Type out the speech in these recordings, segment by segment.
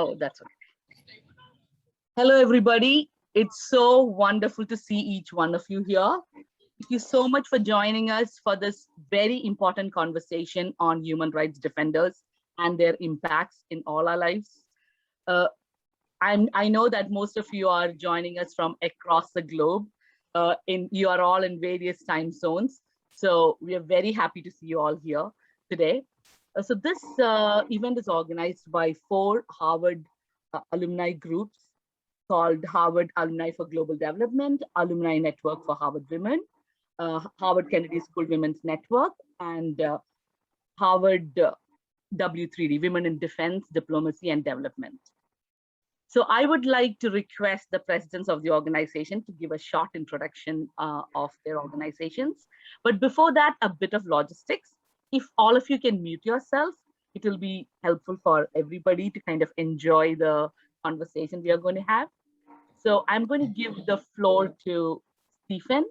Oh, that's okay. Hello, everybody. It's so wonderful to see each one of you here. Thank you so much for joining us for this very important conversation on human rights defenders and their impacts in all our lives. I know that most of you are joining us from across the globe. You are all in various time zones. So we are very happy to see you all here today. So this event is organized by 4 Harvard alumni groups called Harvard Alumni for Global Development, Alumni Network for Harvard Women, Harvard Kennedy School Women's Network, and Harvard W3D, Women in Defense, Diplomacy and Development. So I would like to request the presidents of the organization to give a short introduction of their organizations. But before that, a bit of logistics. If all of you can mute yourself, it will be helpful for everybody to kind of enjoy the conversation we are going to have. So I'm going to give the floor to Stephen,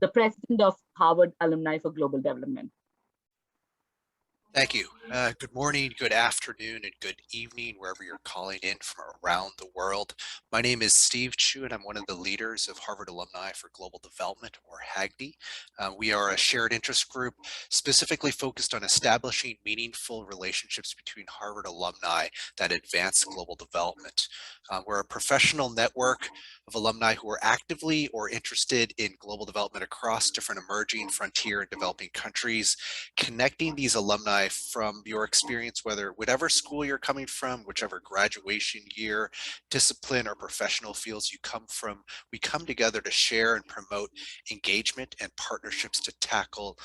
the president of Harvard Alumni for Global Development. Thank you. Good morning, good afternoon, and good evening, wherever you're calling in from around the world. My name is Steve Chu, and I'm one of the leaders of Harvard Alumni for Global Development, or HAGD. We are a shared interest group specifically focused on establishing meaningful relationships between Harvard alumni that advance global development. We're a professional network of alumni who are actively or interested in global development across different emerging, frontier, and developing countries, connecting these alumni from your experience, whatever school you're coming from, whichever graduation year, discipline, or professional fields you come from. We come together to share and promote engagement and partnerships to tackle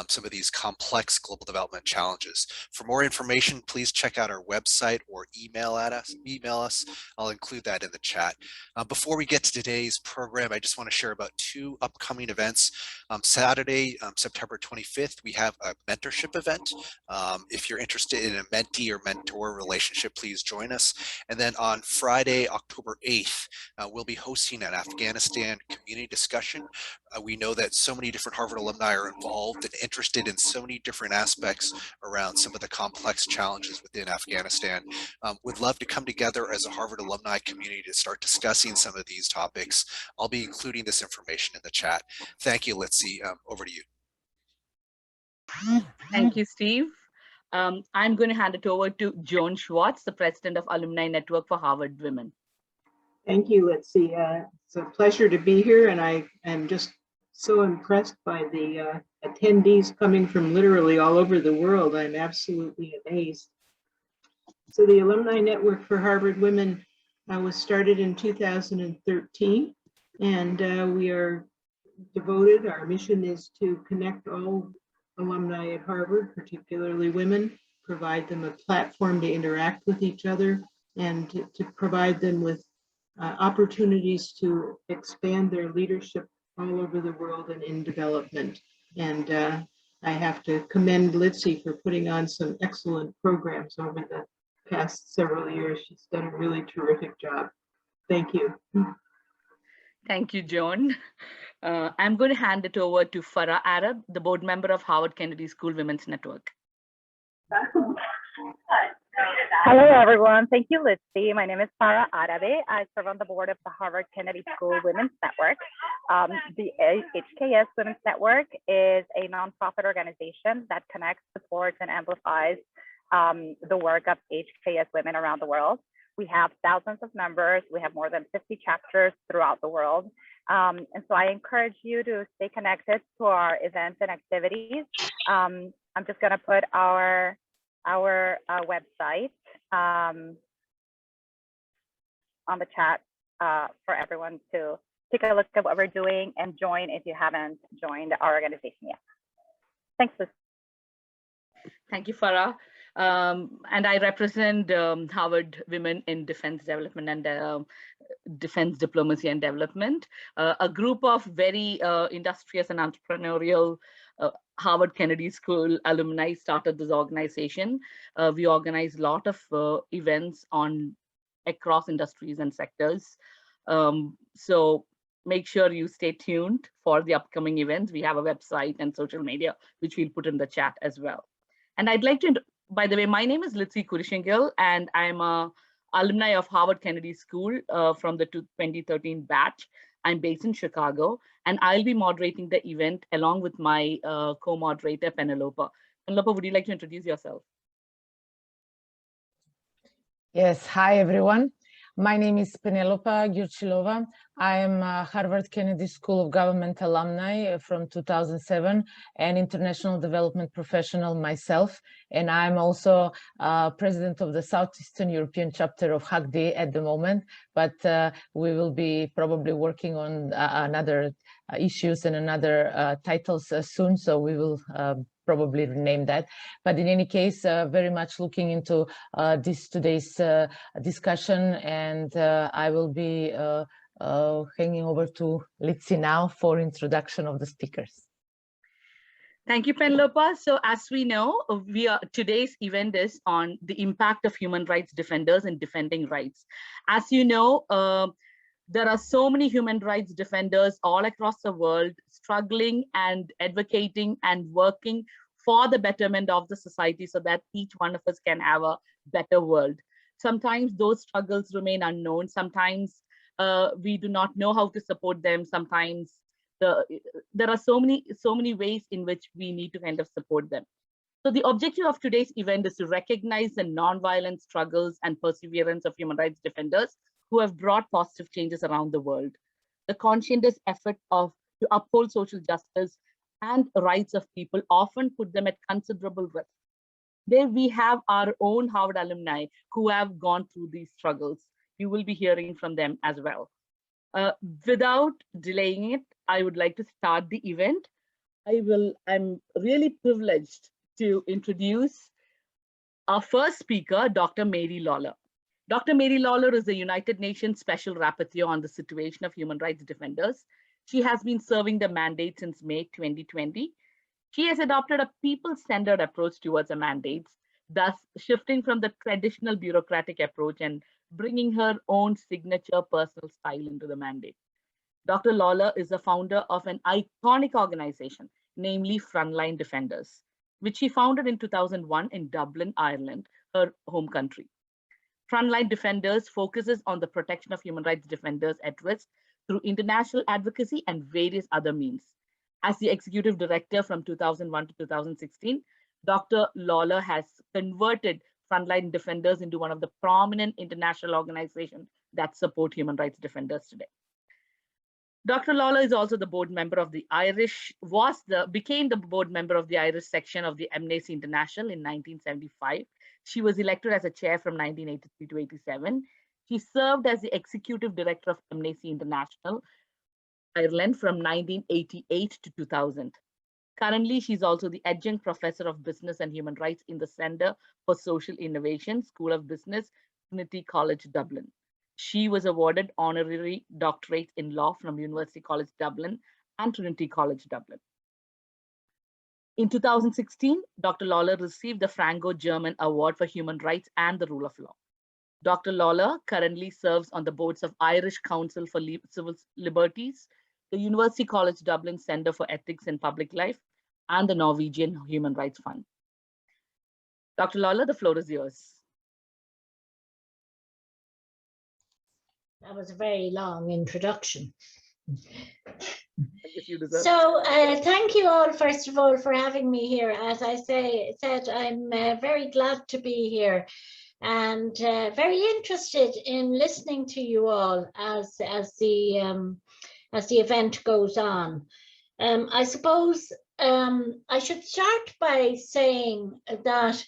some of these complex global development challenges. For more information, please check out our website or email us. I'll include that in the chat. Before we get to today's program, I just want to share about 2 upcoming events. Saturday, September 25th, we have a mentorship event. If you're interested in a mentee or mentor relationship, please join us. And then on Friday, October 8th, we'll be hosting an Afghanistan community discussion. We know that so many different Harvard alumni are involved and interested in so many different aspects around some of the complex challenges within Afghanistan. Would love to come together as a Harvard alumni community to start discussing some of these topics. I'll be including this information in the chat. Thank you, Litzy. Over to you. Thank you, Steve. I'm going to hand it over to Joan Schwartz, the president of Alumni Network for Harvard Women. Thank you, Litzy. It's a pleasure to be here, and I am just so impressed by the attendees coming from literally all over the world. I'm absolutely amazed. So the Alumni Network for Harvard Women was started in 2013, and we are devoted. Our mission is to connect all alumni at Harvard, particularly women, provide them a platform to interact with each other, and to provide them with opportunities to expand their leadership all over the world and in development. And I have to commend Litzy for putting on some excellent programs over the past several years. She's done a really terrific job. Thank you. Thank you, Joan. I'm going to hand it over to Farah Arab, the board member of Harvard Kennedy School Women's Network. Hello, everyone. Thank you, Litzy. My name is Farah Arabe. I serve on the board of the Harvard Kennedy School Women's Network. The HKS Women's Network is a nonprofit organization that connects, supports, and amplifies the work of HKS women around the world. We have thousands of members. We have more than 50 chapters throughout the world. And so I encourage you to stay connected to our events and activities. I'm just going to put our website on the chat for everyone to take a look at what we're doing and join if you haven't joined our organization yet. Thanks, Liz. Thank you, Farah. And I represent Harvard Women in Defense Development and Defense Diplomacy and Development, a group of very industrious and entrepreneurial Harvard Kennedy School alumni started this organization. We organize a lot of events across industries and sectors. So make sure you stay tuned for the upcoming events. We have a website and social media, which we'll put in the chat as well. And I'd like to, by the way, my name is Litzy Kurishingil, and I'm a alumni of Harvard Kennedy School from the 2013 batch. I'm based in Chicago, and I'll be moderating the event along with my co-moderator, Penelope. Penelope, would you like to introduce yourself? Yes, hi everyone. My name is Penelope Gyurchilova. I am a Harvard Kennedy School of Government alumni from 2007 and international development professional myself. And I'm also president of the Southeastern European chapter of HAGD at the moment, but we will be probably working on another issues and another titles soon, so we will probably rename that. But in any case, very much looking into today's discussion, and I will be handing over to Litsi now for introduction of the speakers. Thank you, Penelope. So as we know, today's event is on the impact of human rights defenders in defending rights. As you know, there are so many human rights defenders all across the world struggling and advocating and working for the betterment of the society so that each one of us can have a better world. Sometimes those struggles remain unknown. Sometimes we do not know how to support them. Sometimes there are so many ways in which we need to kind of support them. So the objective of today's event is to recognize the nonviolent struggles and perseverance of human rights defenders who have brought positive changes around the world. The conscientious effort to uphold social justice and rights of people often put them at considerable risk. There we have our own Harvard alumni who have gone through these struggles. You will be hearing from them as well. Without delaying it, I would like to start the event. I'm really privileged to introduce our first speaker, Dr. Mary Lawler. Dr. Mary Lawler is the United Nations Special Rapporteur on the situation of human rights defenders. She has been serving the mandate since May 2020. She has adopted a people-centered approach towards the mandates, thus shifting from the traditional bureaucratic approach and bringing her own signature personal style into the mandate. Dr. Lawler is the founder of an iconic organization, namely Frontline Defenders, which she founded in 2001 in Dublin, Ireland, her home country. Frontline Defenders focuses on the protection of human rights defenders at risk through international advocacy and various other means. As the executive director from 2001 to 2016, Dr. Lawler has converted Frontline Defenders into one of the prominent international organizations that support human rights defenders today. Dr. Lawler is also the board member of the became the board member of the Irish section of the Amnesty International in 1975. She was elected as a chair from 1983 to 87. She served as the executive director of Amnesty International Ireland from 1988 to 2000. Currently, she's also the adjunct professor of business and human rights in the Center for Social Innovation, School of Business, Trinity College, Dublin. She was awarded honorary doctorates in law from University College Dublin and Trinity College Dublin. In 2016, Dr. Lawler received the Franco-German Award for Human Rights and the Rule of Law. Dr. Lawler currently serves on the boards of Irish Council for Civil Liberties, the University College Dublin Center for Ethics and Public Life, and the Norwegian Human Rights Fund. Dr. Lawler, the floor is yours. That was a very long introduction. So thank you all, first of all, for having me here. As I said, I'm very glad to be here and very interested in listening to you all as the event goes on. I suppose I should start by saying that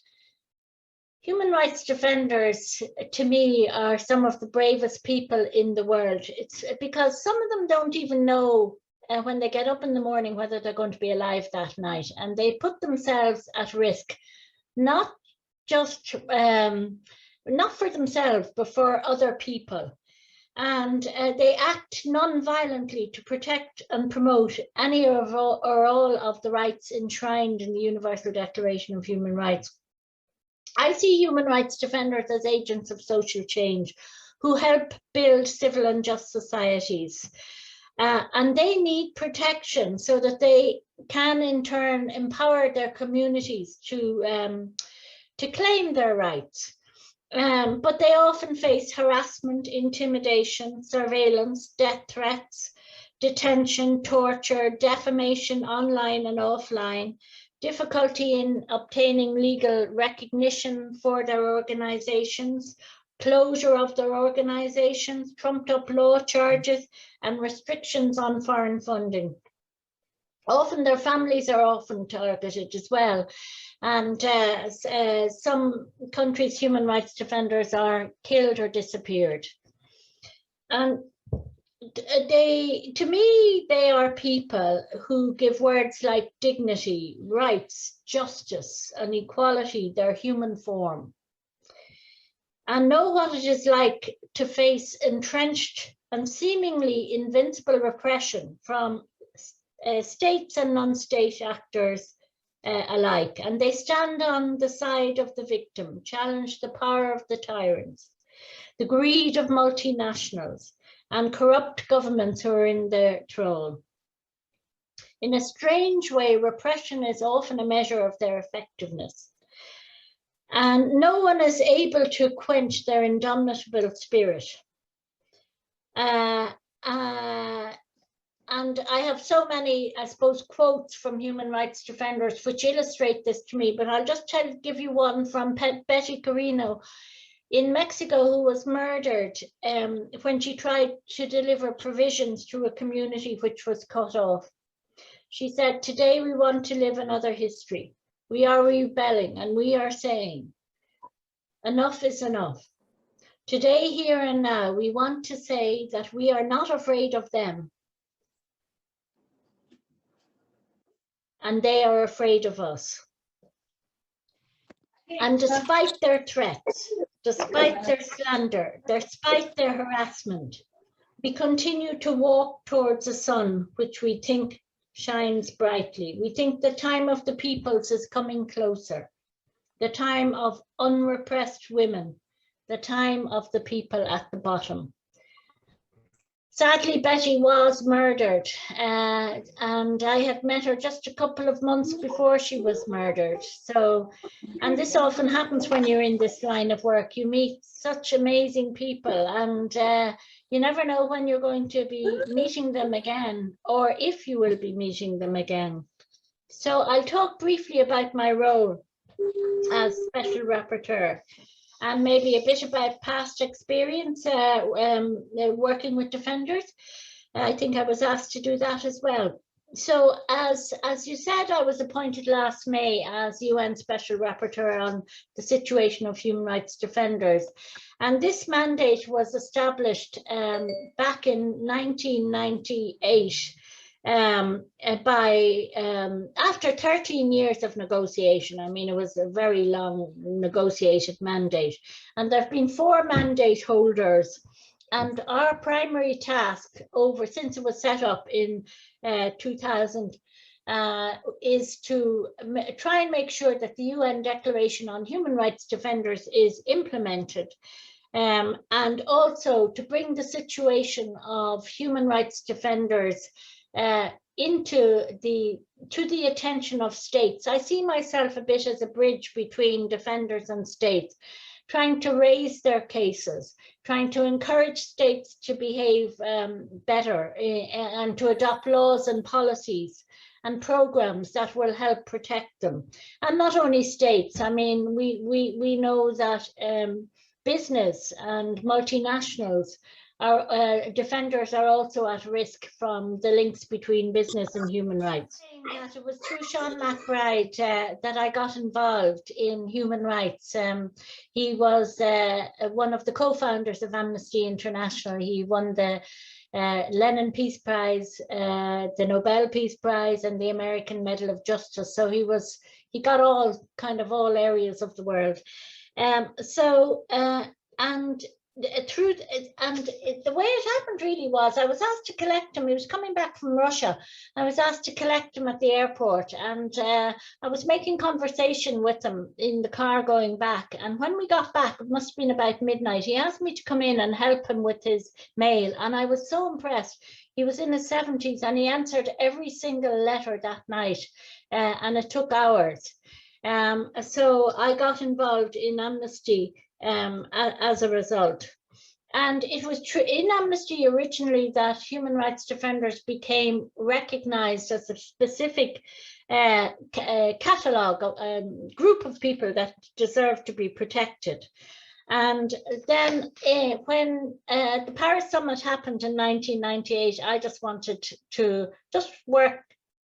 human rights defenders, to me, are some of the bravest people in the world. It's because some of them don't even know when they get up in the morning whether they're going to be alive that night, and they put themselves at risk, not just not for themselves, but for other people. And they act non-violently to protect and promote any or all of the rights enshrined in the Universal Declaration of Human Rights. I see human rights defenders as agents of social change who help build civil and just societies. And they need protection so that they can in turn empower their communities to claim their rights. but they often face harassment, intimidation, surveillance, death threats, detention, torture, defamation online and offline, difficulty in obtaining legal recognition for their organizations, closure of their organizations, trumped up law charges, and restrictions on foreign funding. Often their families are often targeted as well. And some countries' human rights defenders are killed or disappeared. And to me, they are people who give words like dignity, rights, justice, and equality their human form, and know what it is like to face entrenched and seemingly invincible repression from states and non-state actors alike. And they stand on the side of the victim, challenge the power of the tyrants, the greed of multinationals, and corrupt governments who are in their thrall. In a strange way, repression is often a measure of their effectiveness. And no one is able to quench their indomitable spirit. And I have so many, I suppose, quotes from human rights defenders which illustrate this to me, but I'll just give you one from Betty Carino in Mexico, who was murdered when she tried to deliver provisions to a community which was cut off. She said, "Today we want to live another history. We are rebelling and we are saying, enough is enough. Today, here and now, we want to say that we are not afraid of them, and they are afraid of us. And despite their threats, despite their slander, despite their harassment, we continue to walk towards a sun which we think shines brightly. We think the time of the peoples is coming closer, the time of unrepressed women, the time of the people at the bottom." Sadly, Betty was murdered, and I had met her just a couple of months before she was murdered. So, and this often happens when you're in this line of work. You meet such amazing people, and you never know when you're going to be meeting them again, or if you will be meeting them again. So I'll talk briefly about my role as Special Rapporteur, and maybe a bit about past experience working with defenders. I think I was asked to do that as well. So as you said, I was appointed last May as UN Special Rapporteur on the situation of human rights defenders. And this mandate was established back in 1998 after 13 years of negotiation. I mean, it was a very long negotiated mandate, and there have been 4 mandate holders, and our primary task since it was set up in 2000 is to try and make sure that the UN Declaration on Human Rights Defenders is implemented, and also to bring the situation of human rights defenders to the attention of states. I see myself a bit as a bridge between defenders and states, trying to raise their cases, trying to encourage states to behave better and to adopt laws and policies and programs that will help protect them. And not only states. I mean, we know that business and multinationals defenders are also at risk from the links between business and human rights. That it was through Sean McBride that I got involved in human rights. He was one of the co-founders of Amnesty International. He won the Lenin Peace Prize, the Nobel Peace Prize, and the American Medal of Justice. So he got all areas of the world. The way it happened really was I was asked to collect him. He was coming back from Russia. I was asked to collect him at the airport, and I was making conversation with him in the car going back. And when we got back, it must have been about midnight, he asked me to come in and help him with his mail. And I was so impressed. He was in his 70s and he answered every single letter that night, and it took hours. So I got involved in Amnesty as a result. And it was true in Amnesty originally that human rights defenders became recognized as a specific catalogue, group of people that deserve to be protected. And then when the Paris Summit happened in 1998, I just wanted to work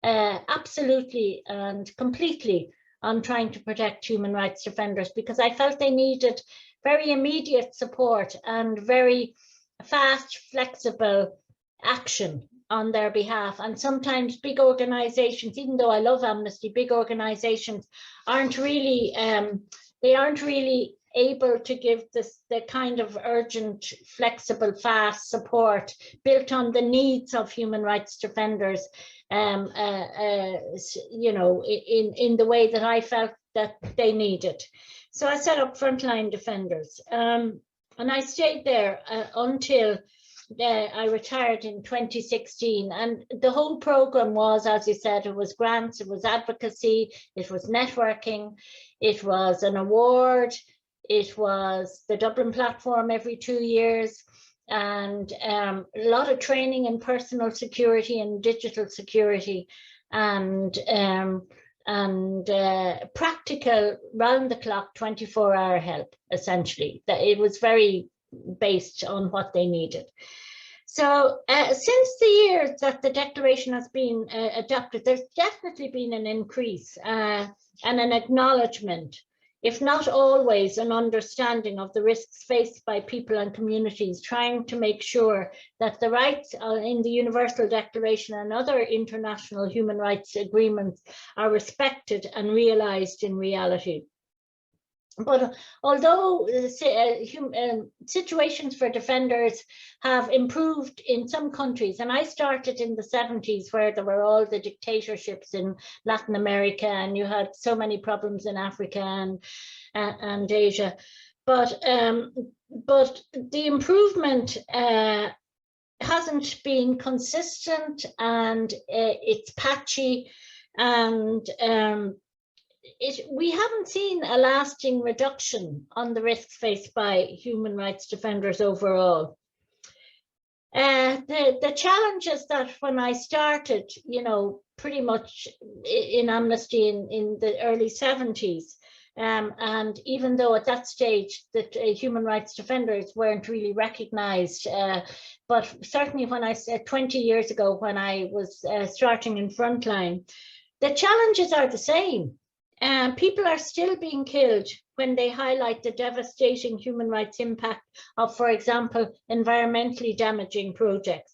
absolutely and completely on trying to protect human rights defenders, because I felt they needed very immediate support and very fast, flexible action on their behalf. And sometimes big organizations, even though I love Amnesty, big organizations aren't really, they aren't really able to give the kind of urgent, flexible, fast support built on the needs of human rights defenders, you know, in the way that I felt that they needed. So I set up Frontline Defenders, and I stayed there until I retired in 2016. And the whole program was, as you said, it was grants, it was advocacy, it was networking, it was an award, it was the Dublin platform every 2 years, and a lot of training in personal security and digital security, and practical round-the-clock 24-hour help, essentially. That it was very based on what they needed. So since the year that the declaration has been adopted, there's definitely been an increase and an acknowledgement, if not always an understanding of the risks faced by people and communities, trying to make sure that the rights in the Universal Declaration and other international human rights agreements are respected and realized in reality. But although situations for defenders have improved in some countries, and I started in the 70s where there were all the dictatorships in Latin America, and you had so many problems in Africa and Asia, but the improvement hasn't been consistent, and it's patchy, and we haven't seen a lasting reduction on the risks faced by human rights defenders overall. The challenges that when I started, you know, pretty much in Amnesty in the early 70s, and even though at that stage that human rights defenders weren't really recognized, but certainly when I said 20 years ago when I was starting in Frontline, the challenges are the same. People are still being killed when they highlight the devastating human rights impact of, for example, environmentally damaging projects.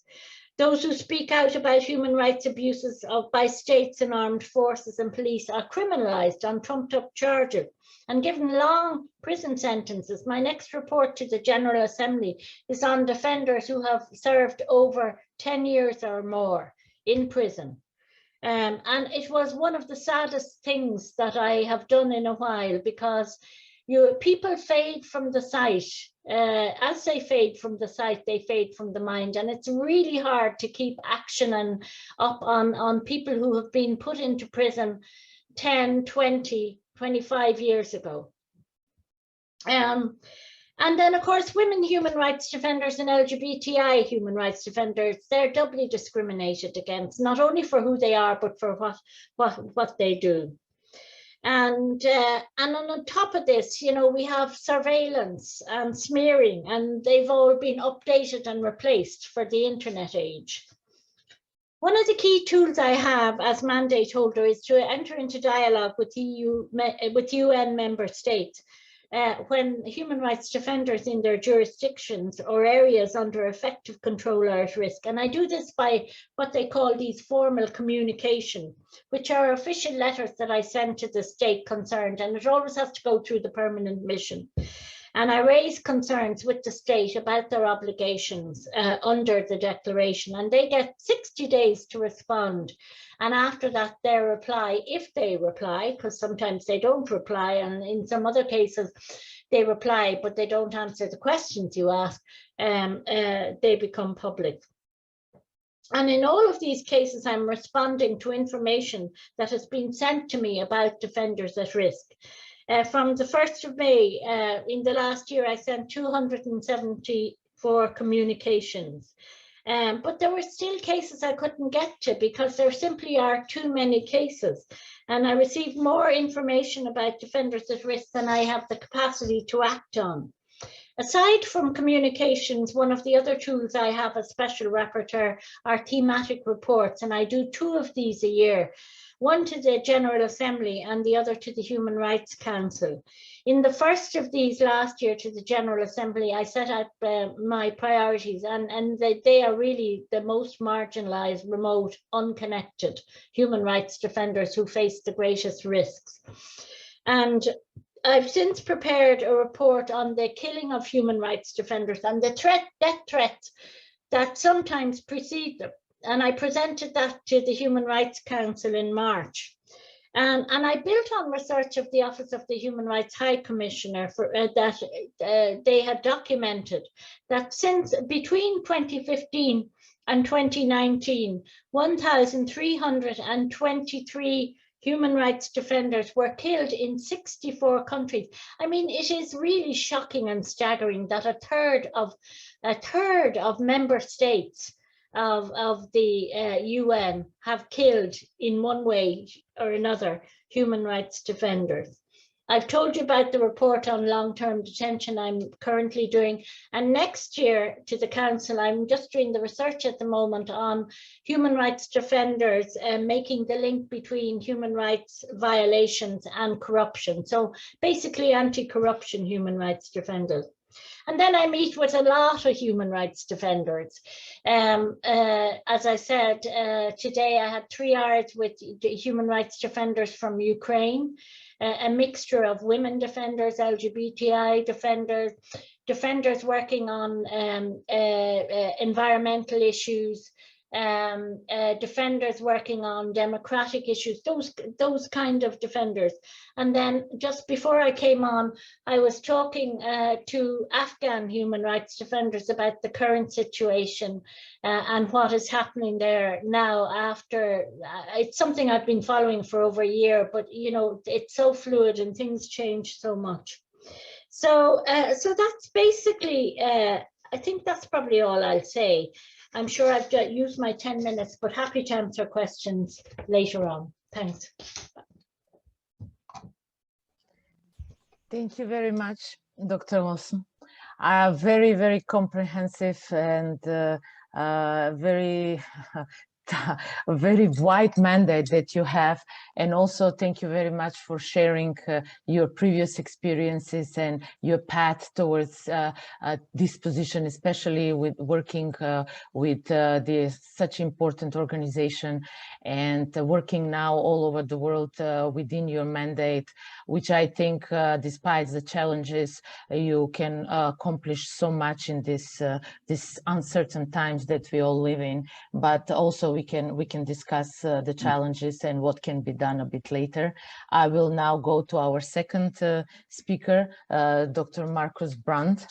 Those who speak out about human rights abuses by states and armed forces and police are criminalized on trumped up charges and given long prison sentences. My next report to the General Assembly is on defenders who have served over 10 years or more in prison. And it was one of the saddest things that I have done in a while, because people fade from the sight. As they fade from the sight, they fade from the mind. And it's really hard to keep action up on people who have been put into prison 10, 20, 25 years ago. And then, of course, women human rights defenders and LGBTI human rights defenders, they're doubly discriminated against, not only for who they are, but for what they do. And on top of this, you know, we have surveillance and smearing, and they've all been updated and replaced for the internet age. One of the key tools I have as mandate holder is to enter into dialogue with UN member states when human rights defenders in their jurisdictions or areas under effective control are at risk. And I do this by what they call these formal communication, which are official letters that I send to the state concerned, and it always has to go through the permanent mission. And I raise concerns with the state about their obligations under the declaration, and they get 60 days to respond. And after that, their reply, if they reply, because sometimes they don't reply, and in some other cases they reply, but they don't answer the questions you ask, they become public. And in all of these cases, I'm responding to information that has been sent to me about defenders at risk. From the 1st of May, in the last year, I sent 274 communications. But there were still cases I couldn't get to because there simply are too many cases. And I received more information about defenders at risk than I have the capacity to act on. Aside from communications, one of the other tools I have as special rapporteur are thematic reports, and I do 2 of these a year, one to the General Assembly and the other to the Human Rights Council. In the first of these last year to the General Assembly, I set out my priorities, and they are really the most marginalized, remote, unconnected human rights defenders who face the greatest risks. And I've since prepared a report on the killing of human rights defenders and the death threats that sometimes precede them. And I presented that to the Human Rights Council in March. And I built on research of the Office of the Human Rights High Commissioner for, that they had documented that since between 2015 and 2019, 1,323 human rights defenders were killed in 64 countries. I mean, it is really shocking and staggering that a third of member states of the UN have killed in one way or another human rights defenders. I've told you about the report on long-term detention I'm currently doing, and next year to the Council, I'm just doing the research at the moment on human rights defenders and making the link between human rights violations and corruption. So basically anti-corruption human rights defenders. And then I meet with a lot of human rights defenders. As I said, today I had 3 hours with human rights defenders from Ukraine, a mixture of women defenders, LGBTI defenders, defenders working on environmental issues, defenders working on democratic issues, those kind of defenders. And then just before I came on, I was talking to Afghan human rights defenders about the current situation and what is happening there now after, it's something I've been following for over a year, but you know, it's so fluid and things change so much. So, so that's basically, I think that's probably all I'll say. I'm sure I've used my 10 minutes, but happy to answer questions later on. Thanks. Thank you very much, Dr. Wilson. Very, very comprehensive and very very wide mandate that you have, and also thank you very much for sharing your previous experiences and your path towards this position, especially with working with such important organization and working now all over the world within your mandate, which I think despite the challenges you can accomplish so much in this uncertain times that we all live in. But also we can discuss the challenges and what can be done a bit later. I will now go to our second speaker, Dr. Marcus Brandt,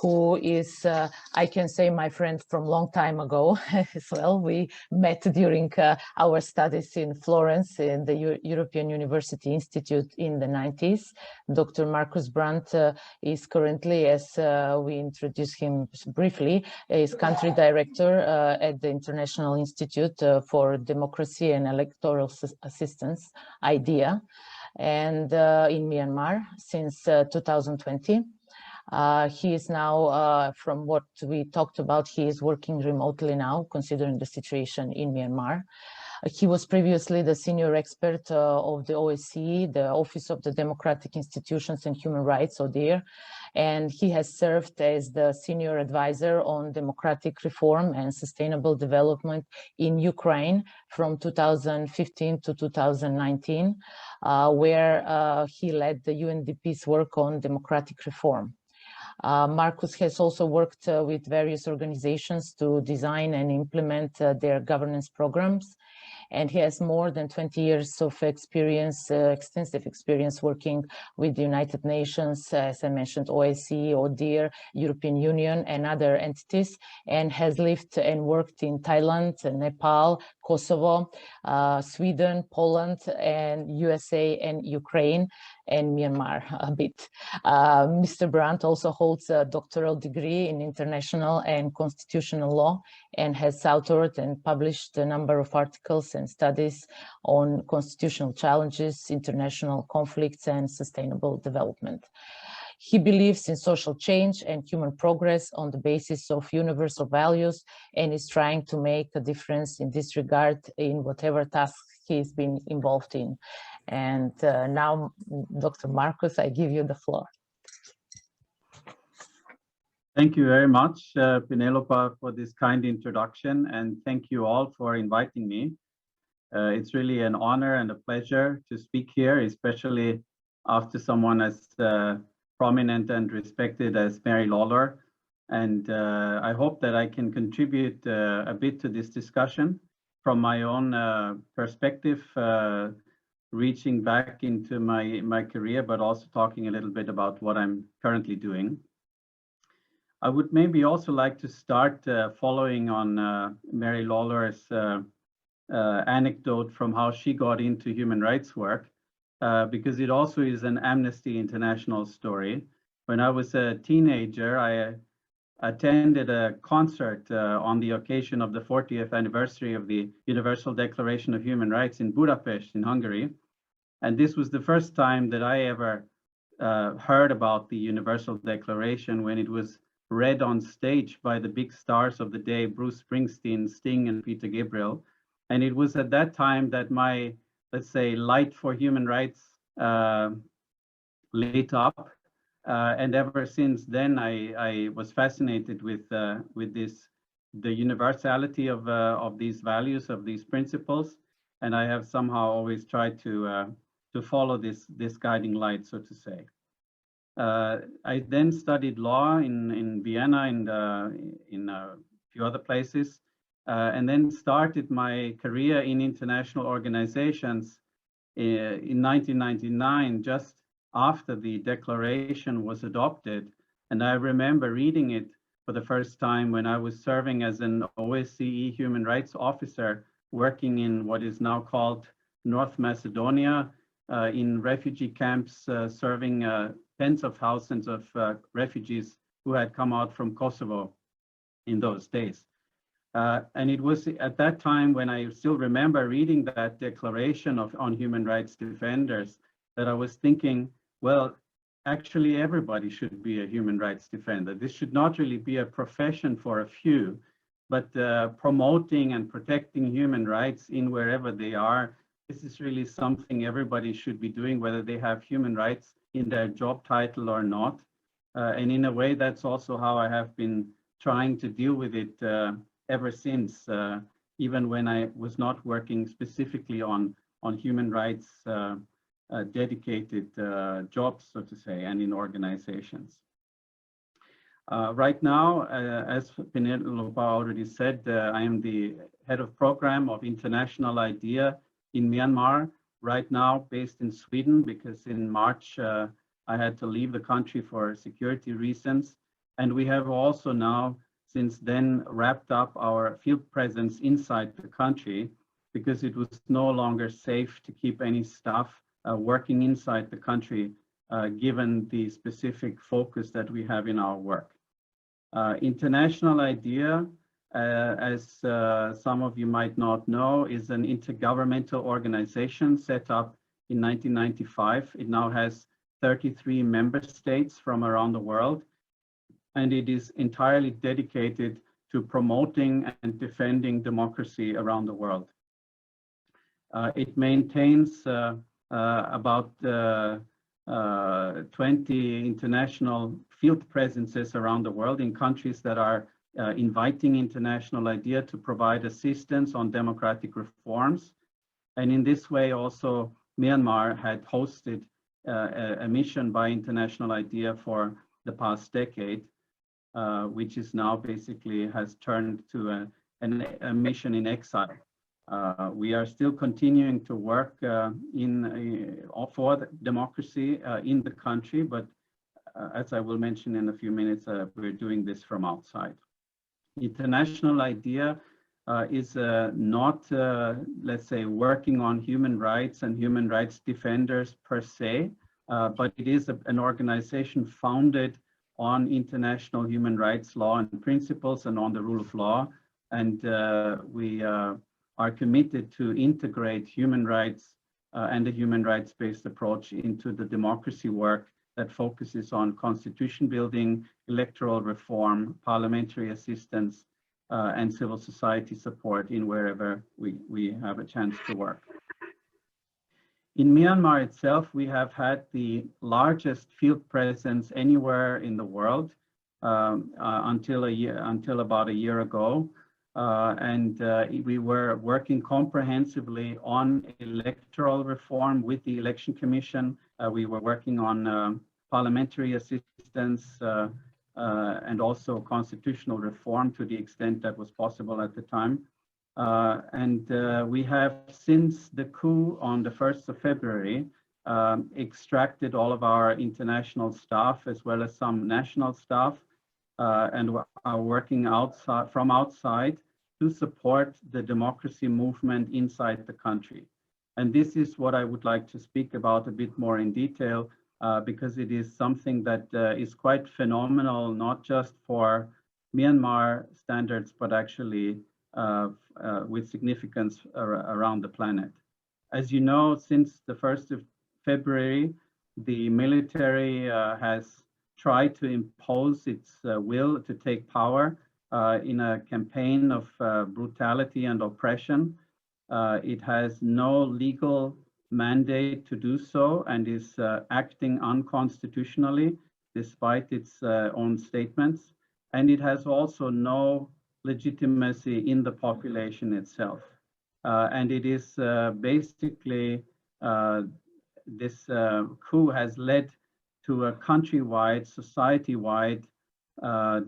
who is, I can say, my friend from long time ago as well. We met during our studies in Florence in the European University Institute in the 90s. Dr. Marcus Brandt is currently, as we introduced him briefly, is country director at the International Institute for Democracy and Electoral Assistance, IDEA, and in Myanmar since 2020. He is now, from what we talked about, he is working remotely now, considering the situation in Myanmar. He was previously the senior expert of the OSCE, the Office of the Democratic Institutions and Human Rights, ODIHR, and he has served as the senior advisor on democratic reform and sustainable development in Ukraine from 2015 to 2019, where he led the UNDP's work on democratic reform. Marcus has also worked with various organizations to design and implement their governance programs, and he has more than 20 years of experience, extensive experience working with the United Nations, as I mentioned, OSCE, ODIHR, European Union, and other entities, and has lived and worked in Thailand, Nepal, Kosovo, Sweden, Poland, and USA and Ukraine. and Myanmar a bit. Mr. Brandt also holds a doctoral degree in international and constitutional law and has authored and published a number of articles and studies on constitutional challenges, international conflicts, and sustainable development. He believes in social change and human progress on the basis of universal values and is trying to make a difference in this regard in whatever task he's been involved in. And now, Dr. Marcus, I give you the floor. Thank you very much, Penelope, for this kind introduction, and thank you all for inviting me. It's really an honor and a pleasure to speak here, especially after someone as prominent and respected as Mary Lawler. And I hope that I can contribute a bit to this discussion from my own perspective, reaching back into my career, but also talking a little bit about what I'm currently doing. I would maybe also like to start following on Mary Lawler's anecdote from how she got into human rights work, because it also is an Amnesty International story. When I was a teenager, I attended a concert on the occasion of the 40th anniversary of the Universal Declaration of Human Rights in Budapest in Hungary. And this was the first time that I ever heard about the Universal Declaration, when it was read on stage by the big stars of the day, Bruce Springsteen, Sting, and Peter Gabriel. And it was at that time that my, let's say, light for human rights lit up. And ever since then, I was fascinated with this, the universality of these values, of these principles. And I have somehow always tried to follow this guiding light, so to say. I then studied law in Vienna and in a few other places, and then started my career in international organizations in 1999, just after the declaration was adopted. And I remember reading it for the first time when I was serving as an OSCE human rights officer, working in what is now called North Macedonia, in refugee camps, serving tens of thousands of refugees who had come out from Kosovo in those days. And it was at that time when I still remember reading that declaration on human rights defenders that I was thinking, well, actually everybody should be a human rights defender. This should not really be a profession for a few, but promoting and protecting human rights in wherever they are. This is really something everybody should be doing, whether they have human rights in their job title or not. And in a way, that's also how I have been trying to deal with it ever since, even when I was not working specifically on human rights dedicated jobs, so to say, and in organizations. Right now, as Penelope already said, I am the head of program of International IDEA in Myanmar, right now based in Sweden, because in March I had to leave the country for security reasons. And we have also now, since then, wrapped up our field presence inside the country, because it was no longer safe to keep any staff working inside the country, given the specific focus that we have in our work. International IDEA, as some of you might not know, is an intergovernmental organization set up in 1995. It now has 33 member states from around the world, and it is entirely dedicated to promoting and defending democracy around the world. It maintains about 20 international field presences around the world in countries that are inviting International IDEA to provide assistance on democratic reforms. And in this way also, Myanmar had hosted a mission by International IDEA for the past decade, which is now basically has turned to a mission in exile. We are still continuing to work for democracy in the country, but as I will mention in a few minutes, we're doing this from outside. International IDEA is not, let's say, working on human rights and human rights defenders per se, but it is an organization founded on international human rights law and principles and on the rule of law. And we are committed to integrate human rights and a human rights-based approach into the democracy work that focuses on constitution building, electoral reform, parliamentary assistance, and civil society support in wherever we have a chance to work. In Myanmar itself, we have had the largest field presence anywhere in the world until about a year ago. We were working comprehensively on electoral reform with the Election Commission. We were working on parliamentary assistance and also constitutional reform to the extent that was possible at the time. We have, since the coup on the 1st of February, extracted all of our international staff as well as some national staff and are working from outside to support the democracy movement inside the country. And this is what I would like to speak about a bit more in detail, because it is something that is quite phenomenal, not just for Myanmar standards, but actually with significance around the planet. As you know, since the 1st of February, the military has tried to impose its will to take power in a campaign of brutality and oppression. It has no legal mandate to do so and is acting unconstitutionally despite its own statements. And it has also no legitimacy in the population itself. And it is basically, this coup has led to a countrywide, society-wide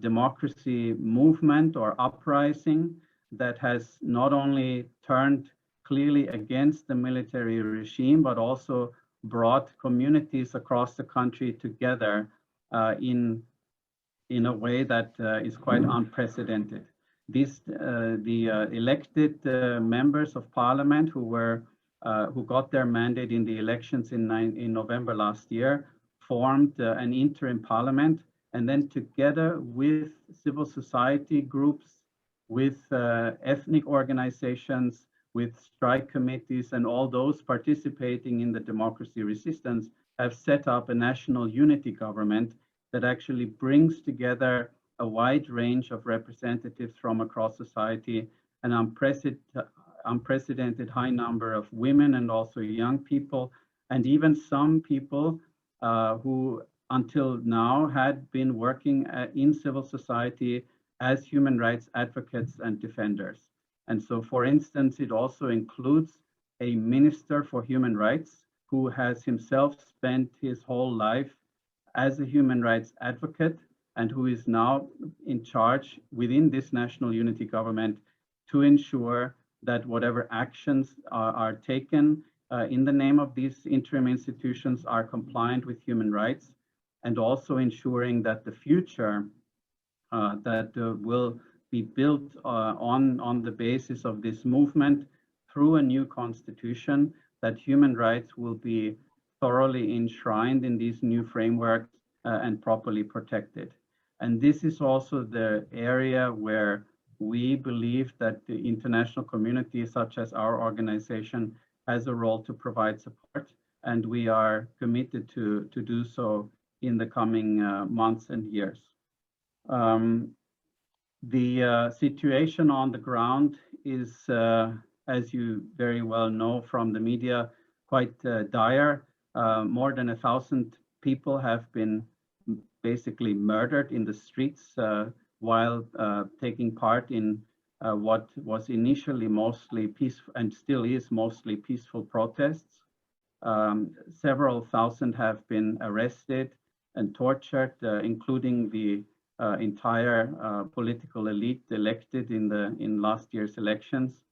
democracy movement or uprising that has not only turned clearly against the military regime, but also brought communities across the country together in a way that is quite unprecedented. The elected members of parliament who got their mandate in the elections in November last year formed an interim parliament, and then together with civil society groups, with ethnic organizations, with strike committees, and all those participating in the democracy resistance have set up a national unity government that actually brings together a wide range of representatives from across society, an unprecedented high number of women and also young people, and even some people who until now had been working in civil society as human rights advocates and defenders. And so, for instance, it also includes a minister for human rights who has himself spent his whole life as a human rights advocate and who is now in charge within this national unity government to ensure that whatever actions are taken in the name of these interim institutions are compliant with human rights, and also ensuring that the future that will be built on the basis of this movement through a new constitution, that human rights will be thoroughly enshrined in these new frameworks and properly protected. And this is also the area where we believe that the international community, such as our organization, has a role to provide support, and we are committed to do so in the coming months and years. The situation on the ground is, as you very well know from the media, quite dire. More than 1,000 people have been basically murdered in the streets while taking part in what was initially mostly peaceful and still is mostly peaceful protests. Several thousand have been arrested and tortured, including the entire political elite elected in last year's elections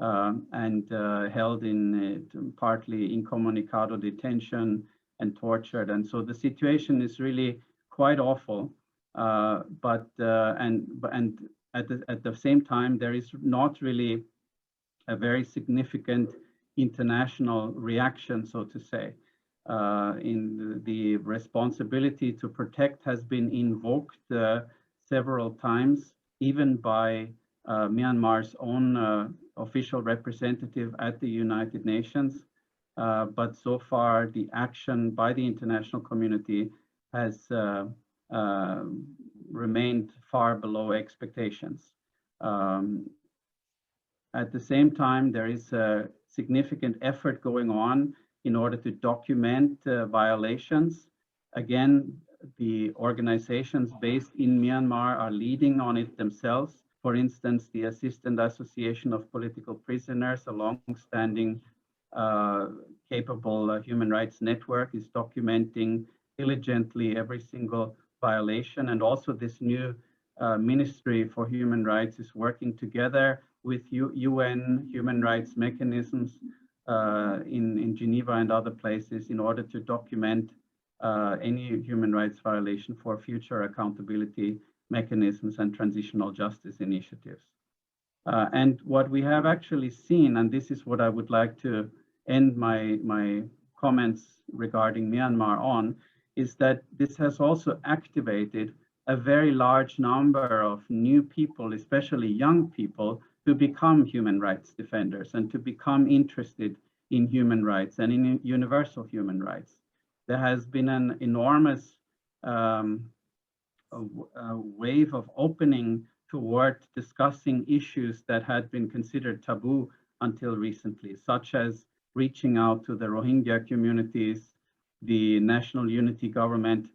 and held in partly incommunicado detention and tortured. And so the situation is really quite awful. But at the same time, there is not really a very significant international reaction, so to say. in the responsibility to protect has been invoked several times, even by Myanmar's own official representative at the United Nations. But so far, the action by the international community has remained far below expectations. At the same time, there is a significant effort going on in order to document violations. Again, the organizations based in Myanmar are leading on it themselves. For instance, the Assistant Association of Political Prisoners, a long-standing capable human rights network, is documenting diligently every single violation. And also this new Ministry for Human Rights is working together with UN human rights mechanisms in Geneva and other places in order to document any human rights violation for future accountability mechanisms and transitional justice initiatives. And what we have actually seen, and this is what I would like to end my comments regarding Myanmar on, is that this has also activated a very large number of new people, especially young people, to become human rights defenders and to become interested in human rights and in universal human rights. There has been an enormous wave of opening toward discussing issues that had been considered taboo until recently, such as reaching out to the Rohingya communities, the National Unity Government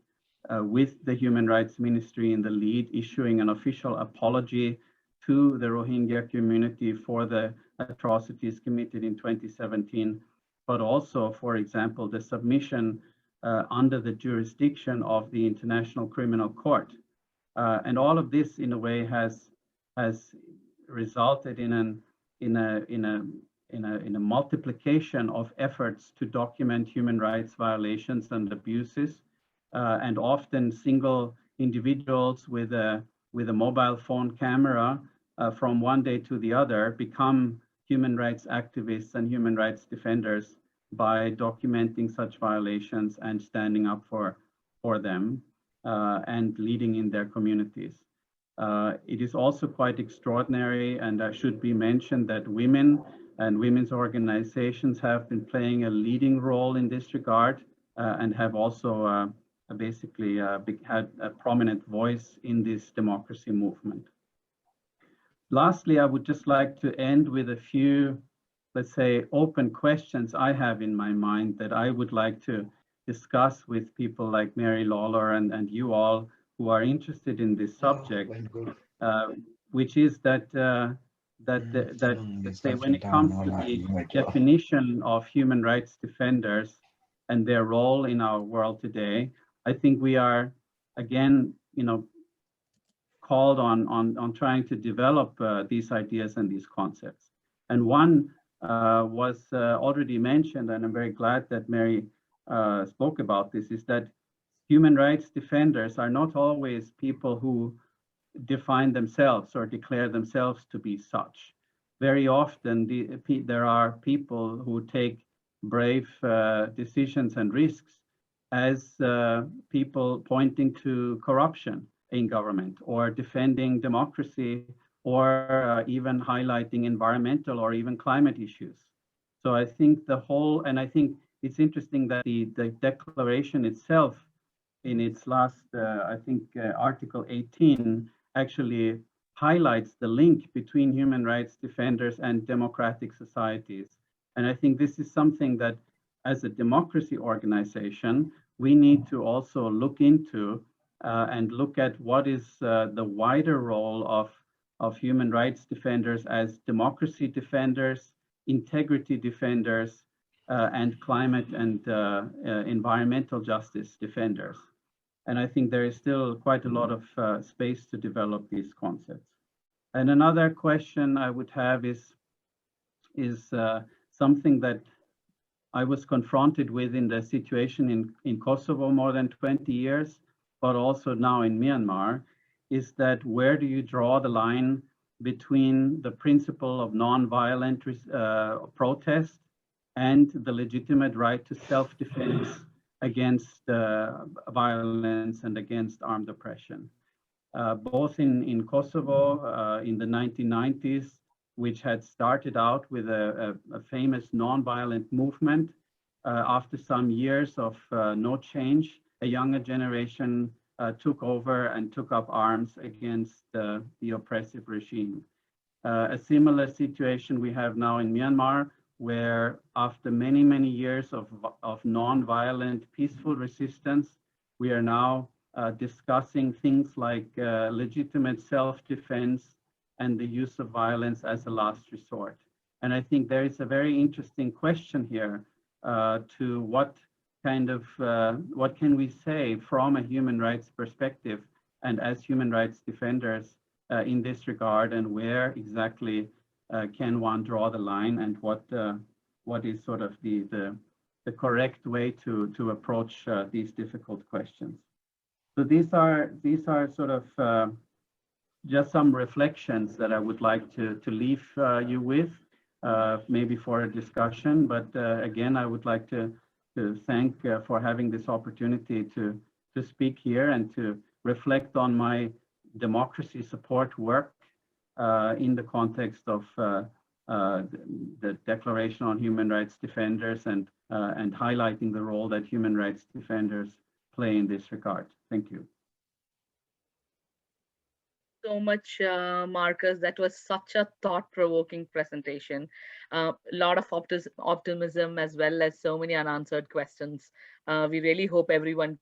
with the Human Rights Ministry in the lead, issuing an official apology to the Rohingya community for the atrocities committed in 2017, but also, for example, the submission under the jurisdiction of the International Criminal Court. And all of this, in a way, has resulted in a multiplication of efforts to document human rights violations and abuses, and often single individuals with a mobile phone camera from one day to the other become human rights activists and human rights defenders by documenting such violations and standing up for them and leading in their communities. It is also quite extraordinary, and should be mentioned, that women and women's organizations have been playing a leading role in this regard and have also basically had a prominent voice in this democracy movement. Lastly, I would just like to end with a few, let's say, open questions I have in my mind that I would like to discuss with people like Mary Lawler and you all who are interested in this subject, which is that let's say, when it comes to the definition of human rights defenders and their role in our world today, I think we are again, called on trying to develop these ideas and these concepts. And one was already mentioned, and I'm very glad that Mary spoke about this, is that human rights defenders are not always people who define themselves or declare themselves to be such. Very often there are people who take brave decisions and risks as people pointing to corruption in government or defending democracy or even highlighting environmental or even climate issues. So I think and I think it's interesting that the declaration itself in its last, Article 18 actually highlights the link between human rights defenders and democratic societies. And I think this is something that as a democracy organization, we need to also look into and look at what is the wider role of human rights defenders as democracy defenders, integrity defenders, and climate and environmental justice defenders. And I think there is still quite a lot of space to develop these concepts. And another question I would have is something that I was confronted with in the situation in Kosovo more than 20 years, but also now in Myanmar, is that where do you draw the line between the principle of nonviolent protest and the legitimate right to self-defense against violence and against armed oppression. Both in Kosovo in the 1990s, which had started out with a famous non-violent movement. After some years of no change, a younger generation took over and took up arms against the oppressive regime. A similar situation we have now in Myanmar, where after many, many years of non-violent peaceful resistance, we are now discussing things like legitimate self-defense and the use of violence as a last resort. And I think there is a very interesting question here to what can we say from a human rights perspective and as human rights defenders in this regard, and where exactly can one draw the line, and what is sort of the correct way to approach these difficult questions. So these are sort of just some reflections that I would like to leave you with, maybe for a discussion. But again, I would like to thank for having this opportunity to speak here and to reflect on my democracy support work in the context of the Declaration on Human Rights Defenders and highlighting the role that human rights defenders play in this regard. Thank you. So much, Marcus. That was such a thought-provoking presentation. A lot of optimism as well as so many unanswered questions. We really hope everyone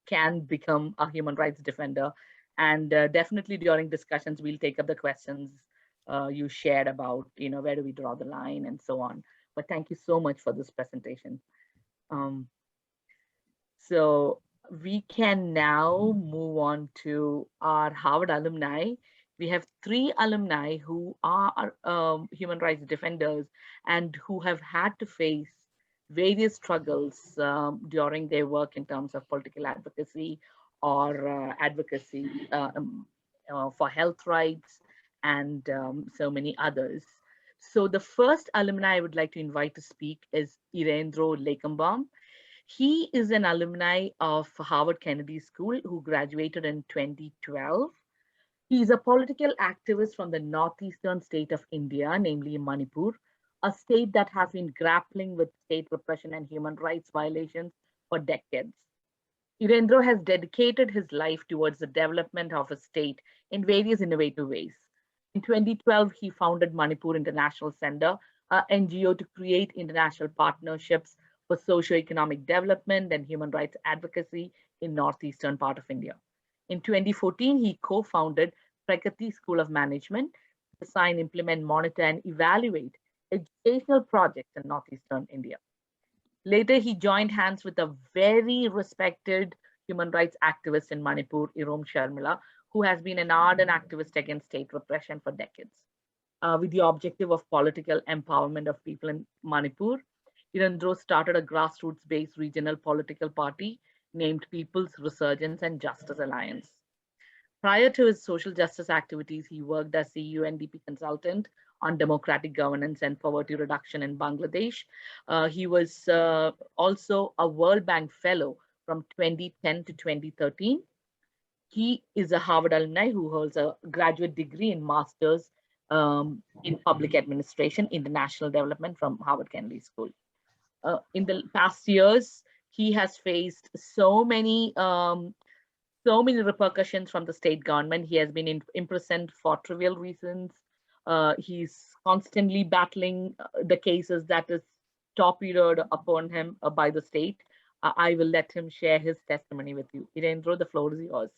can become a human rights defender. And definitely during discussions, we'll take up the questions you shared about, where do we draw the line and so on. But thank you so much for this presentation. So we can now move on to our Harvard alumni. We have 3 alumni who are human rights defenders and who have had to face various struggles during their work in terms of political advocacy or advocacy for health rights and so many others. So the first alumni I would like to invite to speak is Irendro Lakembam. He is an alumni of Harvard Kennedy School who graduated in 2012. He is a political activist from the northeastern state of India, namely Manipur, a state that has been grappling with state repression and human rights violations for decades. Irendro has dedicated his life towards the development of his state in various innovative ways. In 2012, he founded Manipur International Center, an NGO to create international partnerships for socio-economic development and human rights advocacy in northeastern part of India. In 2014, he co-founded Prakati School of Management to design, implement, monitor, and evaluate educational projects in northeastern India. Later, he joined hands with a very respected human rights activist in Manipur, Irom Sharmila, who has been an ardent activist against state repression for decades. With the objective of political empowerment of people in Manipur, Irendro started a grassroots-based regional political party named People's Resurgence and Justice Alliance. Prior to his social justice activities, he worked as the UNDP consultant on democratic governance and poverty reduction in Bangladesh. He was also a World Bank Fellow from 2010 to 2013. He is a Harvard alumni who holds a graduate degree in Master's in Public Administration, International Development from Harvard Kennedy School. In the past years, he has faced so many repercussions from the state government. He has been imprisoned for trivial reasons. He's constantly battling the cases that is torpedoed upon him by the state. I will let him share his testimony with you. Irendro, the floor is yours.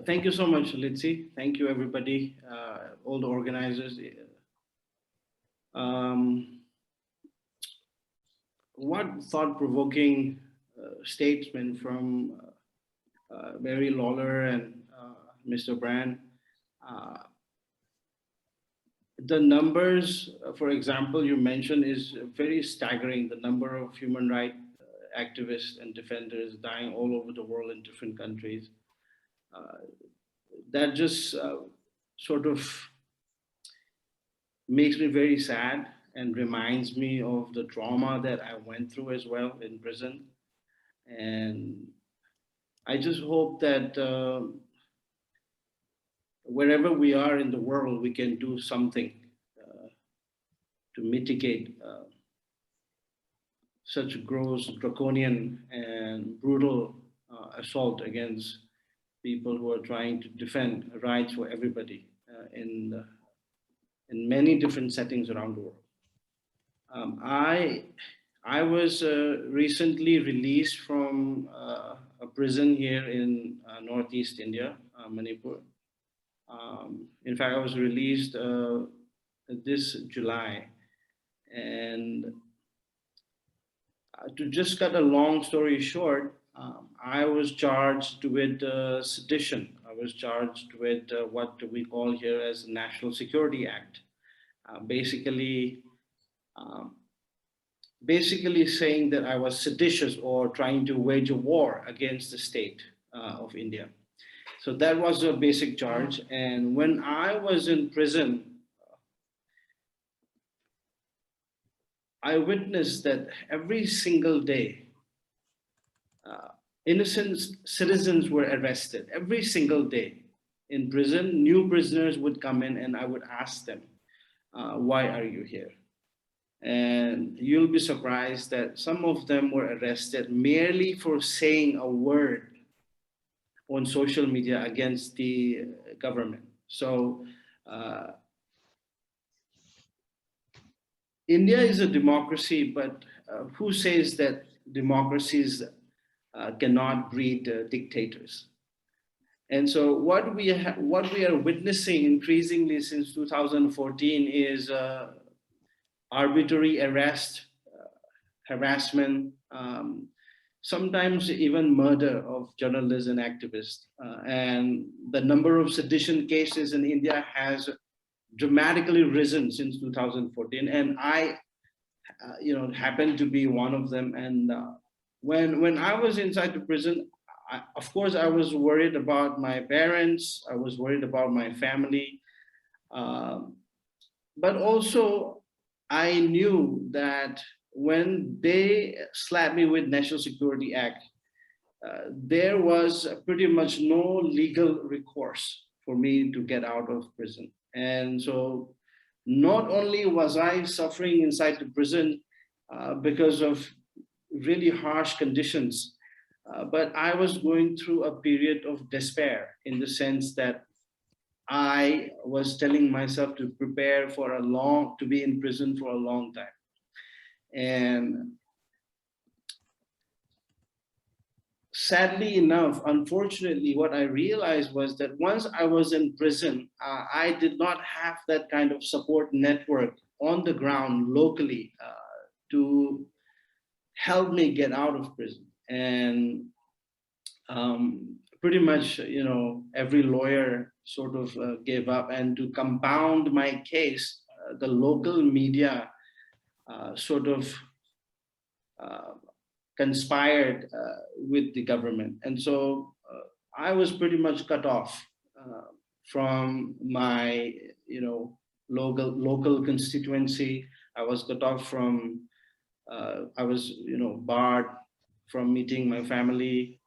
Thank you so much, Litsi. Thank you, everybody, all the organizers. What thought-provoking statement from Mary Lawler and Mr. Brandt. The numbers, for example, you mentioned is very staggering. The number of human rights activists and defenders dying all over the world in different countries. that just sort of makes me very sad and reminds me of the trauma that I went through as well in prison. And I just hope that wherever we are in the world, we can do something to mitigate such gross, draconian, and brutal assault against people who are trying to defend rights for everybody in many different settings around the world. I was recently released from a prison here in Northeast India, Manipur. In fact, I was released this July. And to just cut a long story short, I was charged with sedition. I was charged with what we call here as the National Security Act. Basically saying that I was seditious or trying to wage a war against the state of India. So that was a basic charge. And when I was in prison, I witnessed that every single day, innocent citizens were arrested. Every single day in prison, new prisoners would come in and I would ask them, why are you here? And you'll be surprised that some of them were arrested merely for saying a word on social media against the government. So India is a democracy, but who says that democracies cannot breed dictators? And so what we are witnessing increasingly since 2014 is arbitrary arrest, harassment, sometimes even murder of journalists and activists. And the number of sedition cases in India has dramatically risen since 2014. And I, happened to be one of them. And when I was inside the prison, of course, I was worried about my parents. I was worried about my family. But also, I knew that when they slapped me with National Security Act, there was pretty much no legal recourse for me to get out of prison. And so not only was I suffering inside the prison because of really harsh conditions, but I was going through a period of despair in the sense that I was telling myself to prepare to be in prison for a long time. And sadly enough, unfortunately, what I realized was that once I was in prison, I did not have that kind of support network on the ground locally to help me get out of prison. And pretty much, every lawyer sort of gave up. And to compound my case, the local media sort of conspired with the government. And so I was pretty much cut off from my, local constituency. I was cut off from, I was, barred from meeting my family.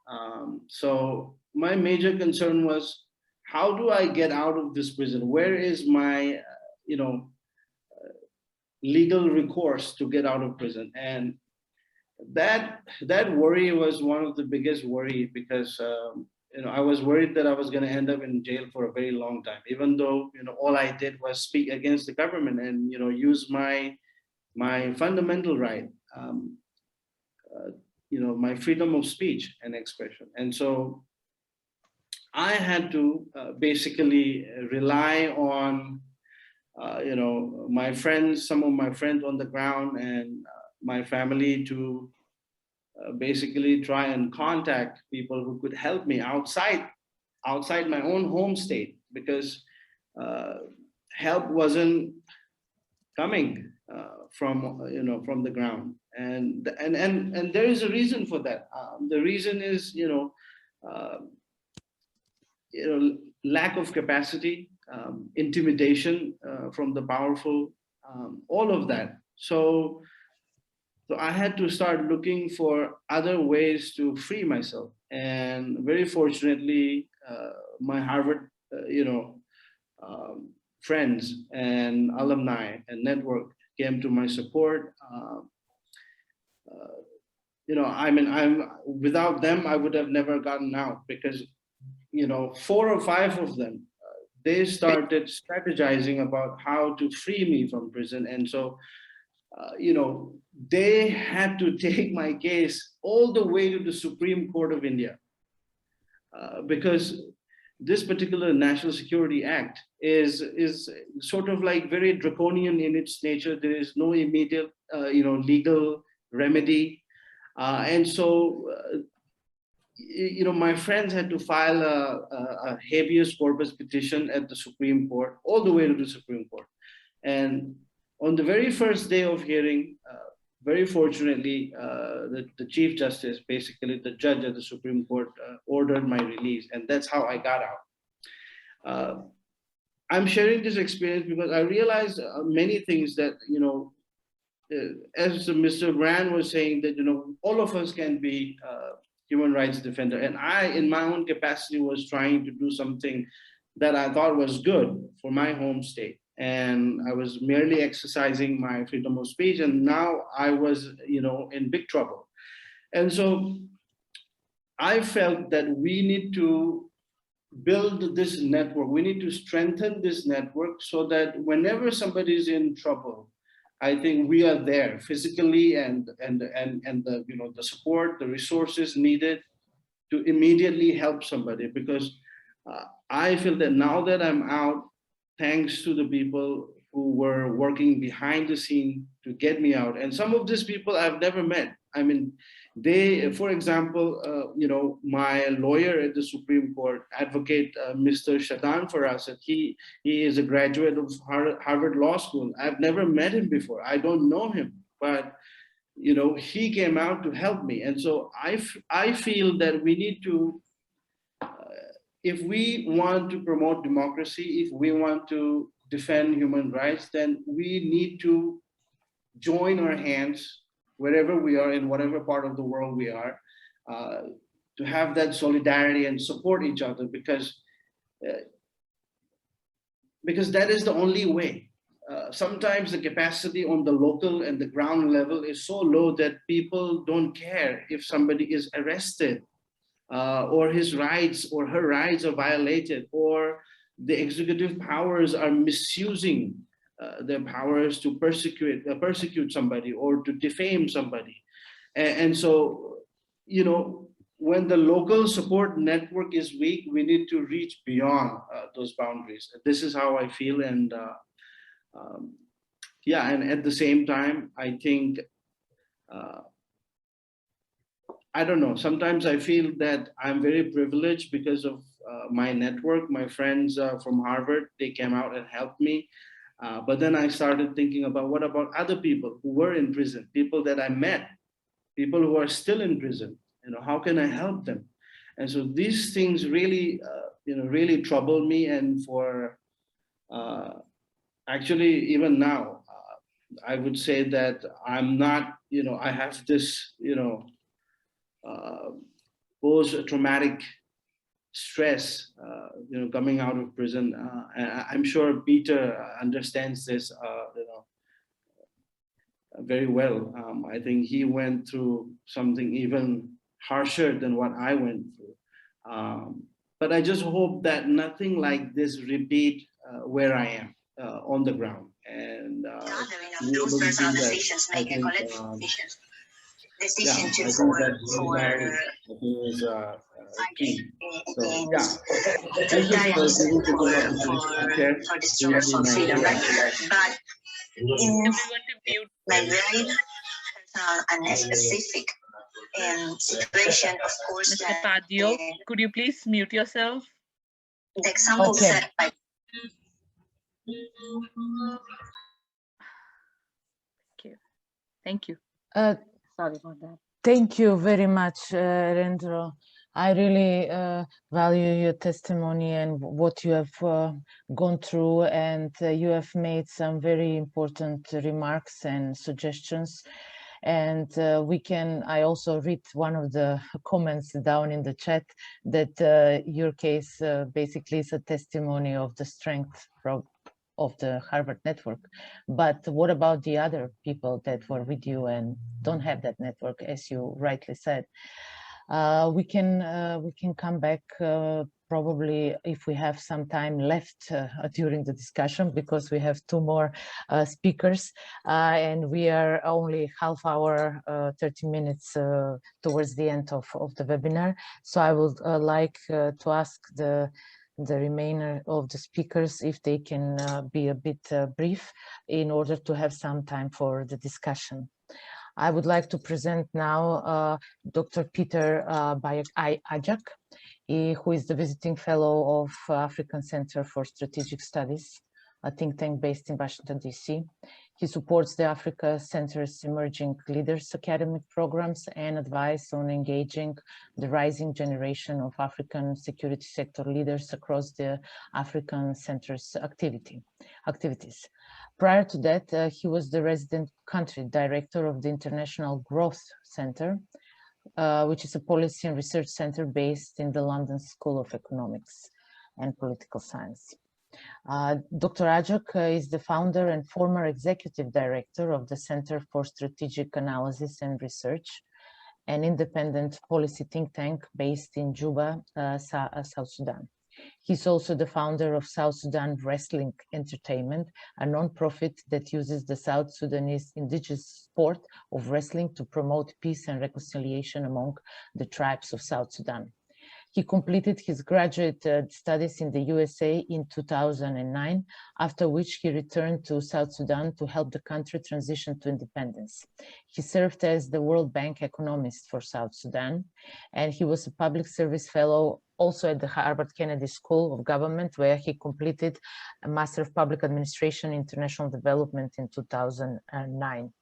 So my major concern was, how do I get out of this prison? Where is my, legal recourse to get out of prison? And that worry was one of the biggest worry, because I was worried that I was going to end up in jail for a very long time, even though all I did was speak against the government and use my fundamental right, my freedom of speech and expression. And so I had to basically rely on my friends, some of my friends on the ground, and my family to basically try and contact people who could help me outside my own home state, because help wasn't coming from the ground. And there is a reason for that. The reason is lack of capacity, intimidation from the powerful, all of that. So I had to start looking for other ways to free myself. And very fortunately, my Harvard, friends and alumni and network came to my support. I'm without them, I would have never gotten out, because 4 or 5 of them, they started strategizing about how to free me from prison. And so they had to take my case all the way to the Supreme Court of India, because this particular National Security Act is sort of like very draconian in its nature. There is no immediate legal remedy, and so my friends had to file a habeas corpus petition at the Supreme Court, all the way to the Supreme Court. And on the very first day of hearing, very fortunately, the Chief Justice, basically the judge at the Supreme Court, ordered my release, and that's how I got out. I'm sharing this experience because I realized many things that, as Mr. Brandt was saying, that, all of us can be human rights defender. And I, in my own capacity, was trying to do something that I thought was good for my home state. And I was merely exercising my freedom of speech. And now I was, in big trouble. And so I felt that we need to build this network. We need to strengthen this network so that whenever somebody is in trouble, I think we are there physically and the the support, the resources needed to immediately help somebody. Because I feel that now that I'm out, thanks to the people who were working behind the scene to get me out, and some of these people I've never met. I mean, they, for example, my lawyer at the Supreme Court, advocate Mr. Shadan Farasat, he is a graduate of Harvard Law School. I've never met him before. I don't know him, but he came out to help me. And so I feel that we need to, if we want to promote democracy, if we want to defend human rights, then we need to join our hands wherever we are, in whatever part of the world we are, to have that solidarity and support each other, because that is the only way. Sometimes the capacity on the local and the ground level is so low that people don't care if somebody is arrested, or his rights or her rights are violated, or the executive powers are misusing their powers to persecute somebody or to defame somebody. And so, when the local support network is weak, we need to reach beyond those boundaries. This is how I feel. And and at the same time, I think, I don't know, sometimes I feel that I'm very privileged because of my network. My friends from Harvard, they came out and helped me. But then I started thinking about, what about other people who were in prison, people that I met, people who are still in prison? How can I help them? And so these things really, really trouble me. And for actually, even now, I would say that I'm not, I have this, post-traumatic stress, coming out of prison. I'm sure Peter understands this, very well. I think he went through something even harsher than what I went through. But I just hope that nothing like this repeat where I am on the ground. And those personalizations make a collective decision to for key. So, thank you for this universal freedom, right? But in my very personal and specific situation, of course, Mr. Padio, could you please mute yourself? The example set by Thank you. Sorry about that. Thank you very much, Irendro. I really value your testimony and what you have gone through, and you have made some very important remarks and suggestions. And I also read one of the comments down in the chat that your case basically is a testimony of the strength of the Harvard network. But what about the other people that were with you and don't have that network, as you rightly said? We can come back probably if we have some time left during the discussion, because we have two more speakers and we are only half hour, 30 minutes towards the end of the webinar. So I would like to ask the remainder of the speakers if they can be a bit brief in order to have some time for the discussion. I would like to present now Dr. Peter Ajak, who is the visiting fellow of African Center for Strategic Studies, a think tank based in Washington, D.C. He supports the Africa Center's Emerging Leaders academic programs and advice on engaging the rising generation of African security sector leaders across the African Center's activities. Prior to that, he was the resident country director of the International Growth Center, which is a policy and research center based in the London School of Economics and Political Science. Dr. Ajak is the founder and former executive director of the Center for Strategic Analysis and Research, an independent policy think tank based in Juba, South Sudan. He's also the founder of South Sudan Wrestling Entertainment, a non-profit that uses the South Sudanese indigenous sport of wrestling to promote peace and reconciliation among the tribes of South Sudan. He completed his graduate studies in the USA in 2009, after which he returned to South Sudan to help the country transition to independence. He served as the World Bank economist for South Sudan, and he was a public service fellow also at the Harvard Kennedy School of Government, where he completed a Master of Public Administration International Development in 2009.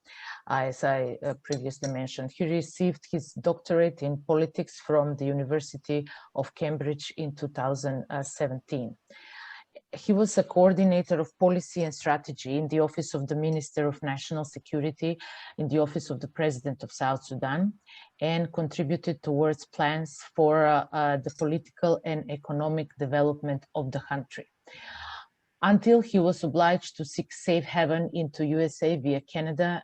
As I previously mentioned, he received his doctorate in politics from the University of Cambridge in 2017. He was a coordinator of policy and strategy in the Office of the Minister of National Security, in the Office of the President of South Sudan, and contributed towards plans for the political and economic development of the country, until he was obliged to seek safe haven into USA via Kenya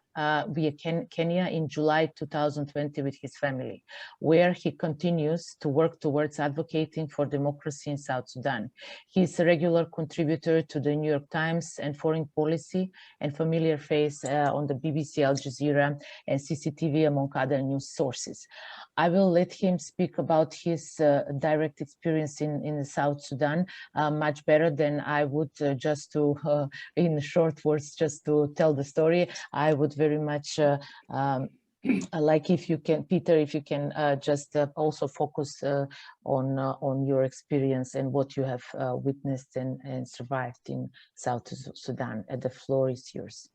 in July 2020 with his family, where he continues to work towards advocating for democracy in South Sudan. He is a regular contributor to the New York Times and Foreign Policy, and familiar face on the BBC, Al Jazeera, and CCTV, among other news sources. I will let him speak about his direct experience in South Sudan much better than I would just to, in short words, just to tell the story. I would very much like if you can, Peter, if you can just also focus on your experience and what you have witnessed and survived in South Sudan. The floor is yours.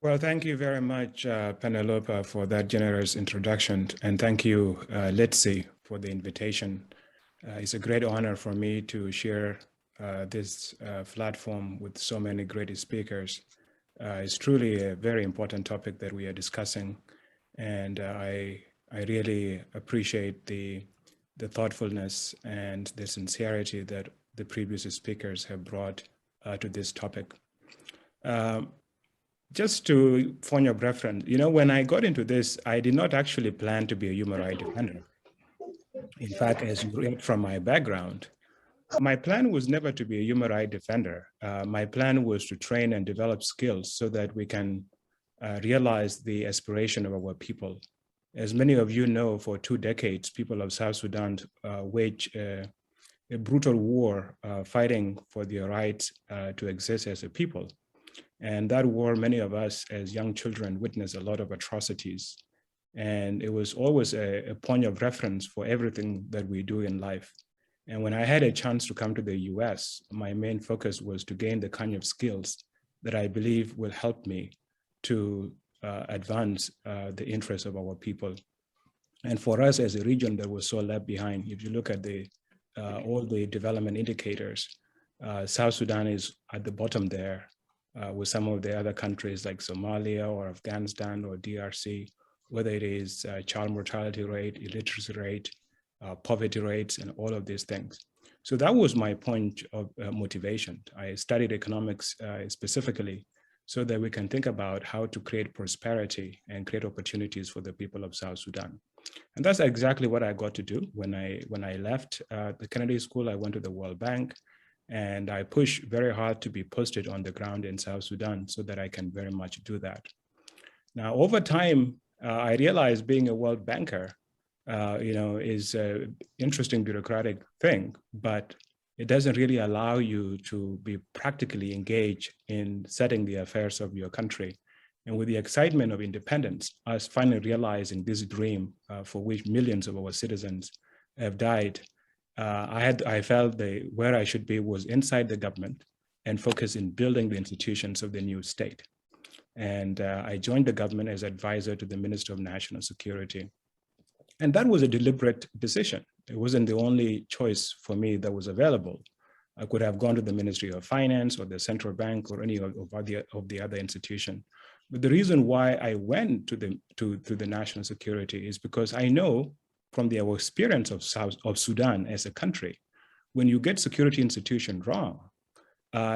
Well, thank you very much, Penelope, for that generous introduction. And thank you, Letzi, for the invitation. It's a great honor for me to share this platform with so many great speakers. It's truly a very important topic that we are discussing. And I really appreciate the thoughtfulness and the sincerity that the previous speakers have brought to this topic. Just to, for your reference, you know, when I got into this, I did not actually plan to be a human rights defender. In fact, as you read from my background, my plan was never to be a human rights defender. My plan was to train and develop skills so that we can realize the aspiration of our people. As many of you know, for 2 decades, people of South Sudan waged a brutal war fighting for their right to exist as a people. And that war, many of us as young children witnessed a lot of atrocities. And it was always a point of reference for everything that we do in life. And when I had a chance to come to the US, my main focus was to gain the kind of skills that I believe will help me to advance the interests of our people. And for us as a region that was so left behind, if you look at all the development indicators, South Sudan is at the bottom there with some of the other countries like Somalia or Afghanistan or DRC, whether it is child mortality rate, illiteracy rate, poverty rates, and all of these things. So that was my point of motivation. I studied economics specifically so that we can think about how to create prosperity and create opportunities for the people of South Sudan. And that's exactly what I got to do. When I left the Kennedy School, I went to the World Bank, and I pushed very hard to be posted on the ground in South Sudan so that I can very much do that. Now, over time, I realized being a World Banker is an interesting bureaucratic thing, but it doesn't really allow you to be practically engaged in setting the affairs of your country. And with the excitement of independence, I was finally realizing this dream for which millions of our citizens have died. I felt where I should be was inside the government and focus in building the institutions of the new state. And I joined the government as advisor to the Minister of National Security. And that was a deliberate decision. It wasn't the only choice for me that was available. I could have gone to the Ministry of Finance or the Central Bank or any of the other institution. But the reason why I went to the national security is because I know from our experience of Sudan as a country, when you get security institution wrong,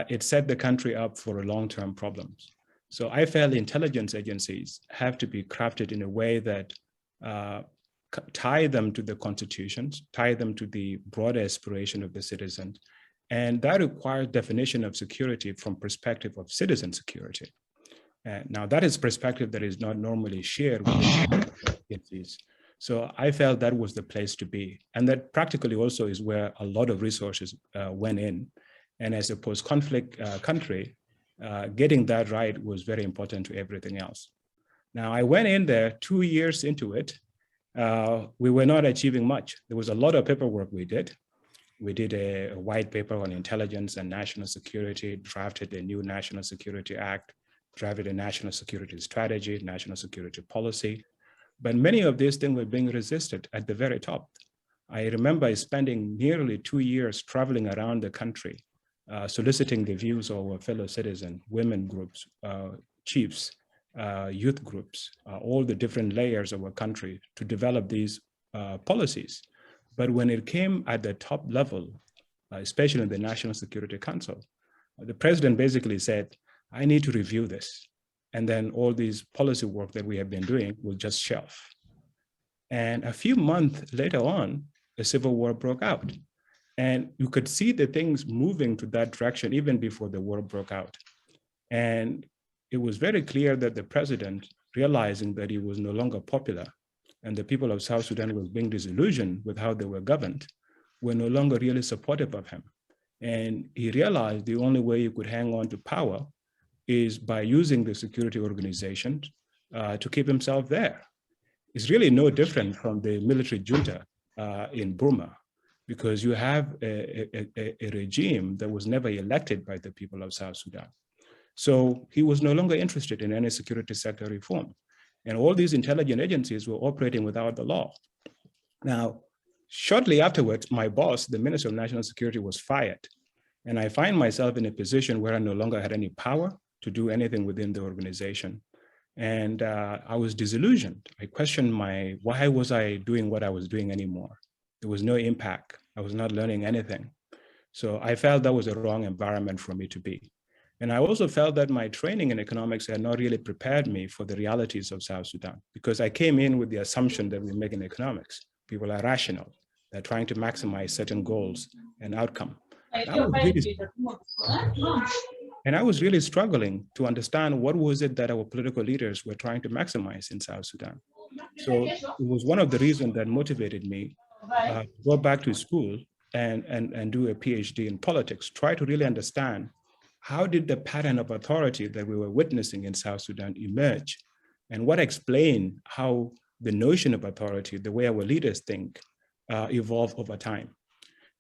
it set the country up for long-term problems. So I felt intelligence agencies have to be crafted in a way that tie them to the constitutions, tie them to the broader aspiration of the citizens. And that requires definition of security from perspective of citizen security. Now that is perspective that is not normally shared with the agencies. So I felt that was the place to be. And that practically also is where a lot of resources went in. And as a post-conflict country, getting that right was very important to everything else. Now I went in there 2 years into it. We were not achieving much. There was a lot of paperwork we did. We did a white paper on intelligence and national security, drafted a new National Security Act, drafted a national security strategy, national security policy. But many of these things were being resisted at the very top. I remember spending nearly 2 years traveling around the country, soliciting the views of our fellow citizens, women groups, chiefs, youth groups, all the different layers of our country to develop these policies. But when it came at the top level, especially in the National Security Council, the president basically said, I need to review this. And then all these policy work that we have been doing will just shelf. And a few months later on, a civil war broke out. And you could see the things moving to that direction even before the war broke out. And it was very clear that the president, realizing that he was no longer popular and the people of South Sudan were being disillusioned with how they were governed, were no longer really supportive of him. And he realized the only way he could hang on to power is by using the security organizations to keep himself there. It's really no different from the military junta in Burma, because you have a regime that was never elected by the people of South Sudan. So he was no longer interested in any security sector reform. And all these intelligence agencies were operating without the law. Now, shortly afterwards, my boss, the Minister of National Security, was fired. And I find myself in a position where I no longer had any power to do anything within the organization. And I was disillusioned. I questioned why was I doing what I was doing anymore? There was no impact. I was not learning anything. So I felt that was a wrong environment for me to be. And I also felt that my training in economics had not really prepared me for the realities of South Sudan, because I came in with the assumption that we make in economics. People are rational. They're trying to maximize certain goals and outcome. And I was really struggling to understand what was it that our political leaders were trying to maximize in South Sudan. So it was one of the reasons that motivated me to go back to school and do a PhD in politics, try to really understand how did the pattern of authority that we were witnessing in South Sudan emerge, and what explained how the notion of authority, the way our leaders think, evolved over time.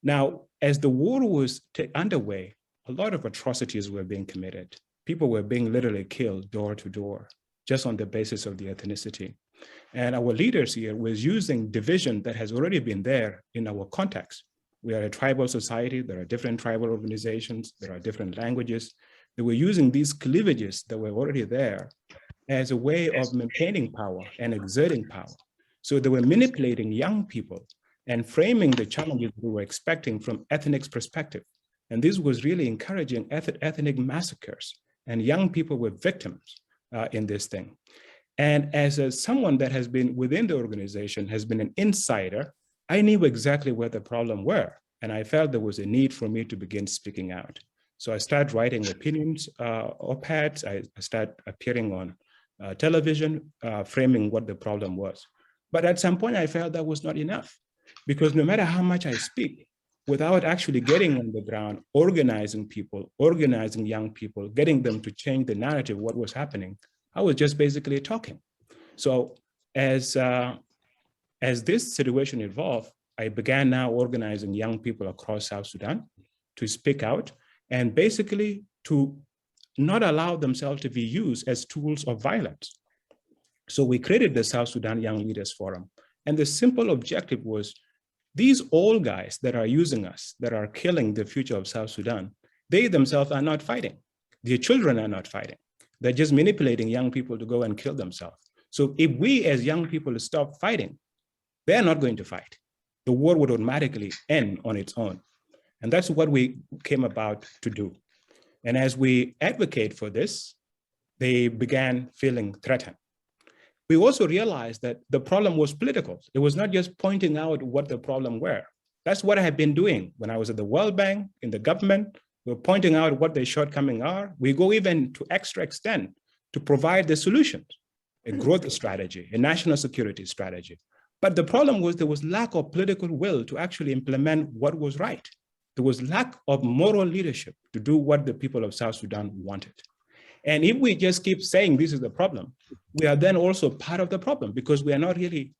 Now, as the war was underway, a lot of atrocities were being committed. People were being literally killed door to door, just on the basis of their ethnicity. And our leaders here was using division that has already been there in our context. We are a tribal society, there are different tribal organizations, there are different languages. They were using these cleavages that were already there as a way of maintaining power and exerting power. So they were manipulating young people and framing the challenges we were expecting from ethnic perspective. And this was really encouraging ethnic massacres, and young people were victims in this thing. And as someone that has been within the organization, has been an insider, I knew exactly where the problem were. And I felt there was a need for me to begin speaking out. So I started writing opinions, op-eds. I started appearing on television, framing what the problem was. But at some point I felt that was not enough, because no matter how much I speak, without actually getting on the ground, organizing people, organizing young people, getting them to change the narrative of what was happening, I was just basically talking. So as this situation evolved, I began now organizing young people across South Sudan to speak out and basically to not allow themselves to be used as tools of violence. So we created the South Sudan Young Leaders Forum. And the simple objective was, these old guys that are using us, that are killing the future of South Sudan, they themselves are not fighting. Their children are not fighting. They're just manipulating young people to go and kill themselves. So if we as young people stop fighting, they're not going to fight. The war would automatically end on its own. And that's what we came about to do. And as we advocate for this, they began feeling threatened. We also realized that the problem was political. It was not just pointing out what the problem were. That's what I had been doing when I was at the World Bank, in the government. We're pointing out what the shortcomings are. We go even to extra extent to provide the solutions, a growth strategy, a national security strategy. But the problem was there was lack of political will to actually implement what was right. There was lack of moral leadership to do what the people of South Sudan wanted. And if we just keep saying this is the problem, we are then also part of the problem, because we are not really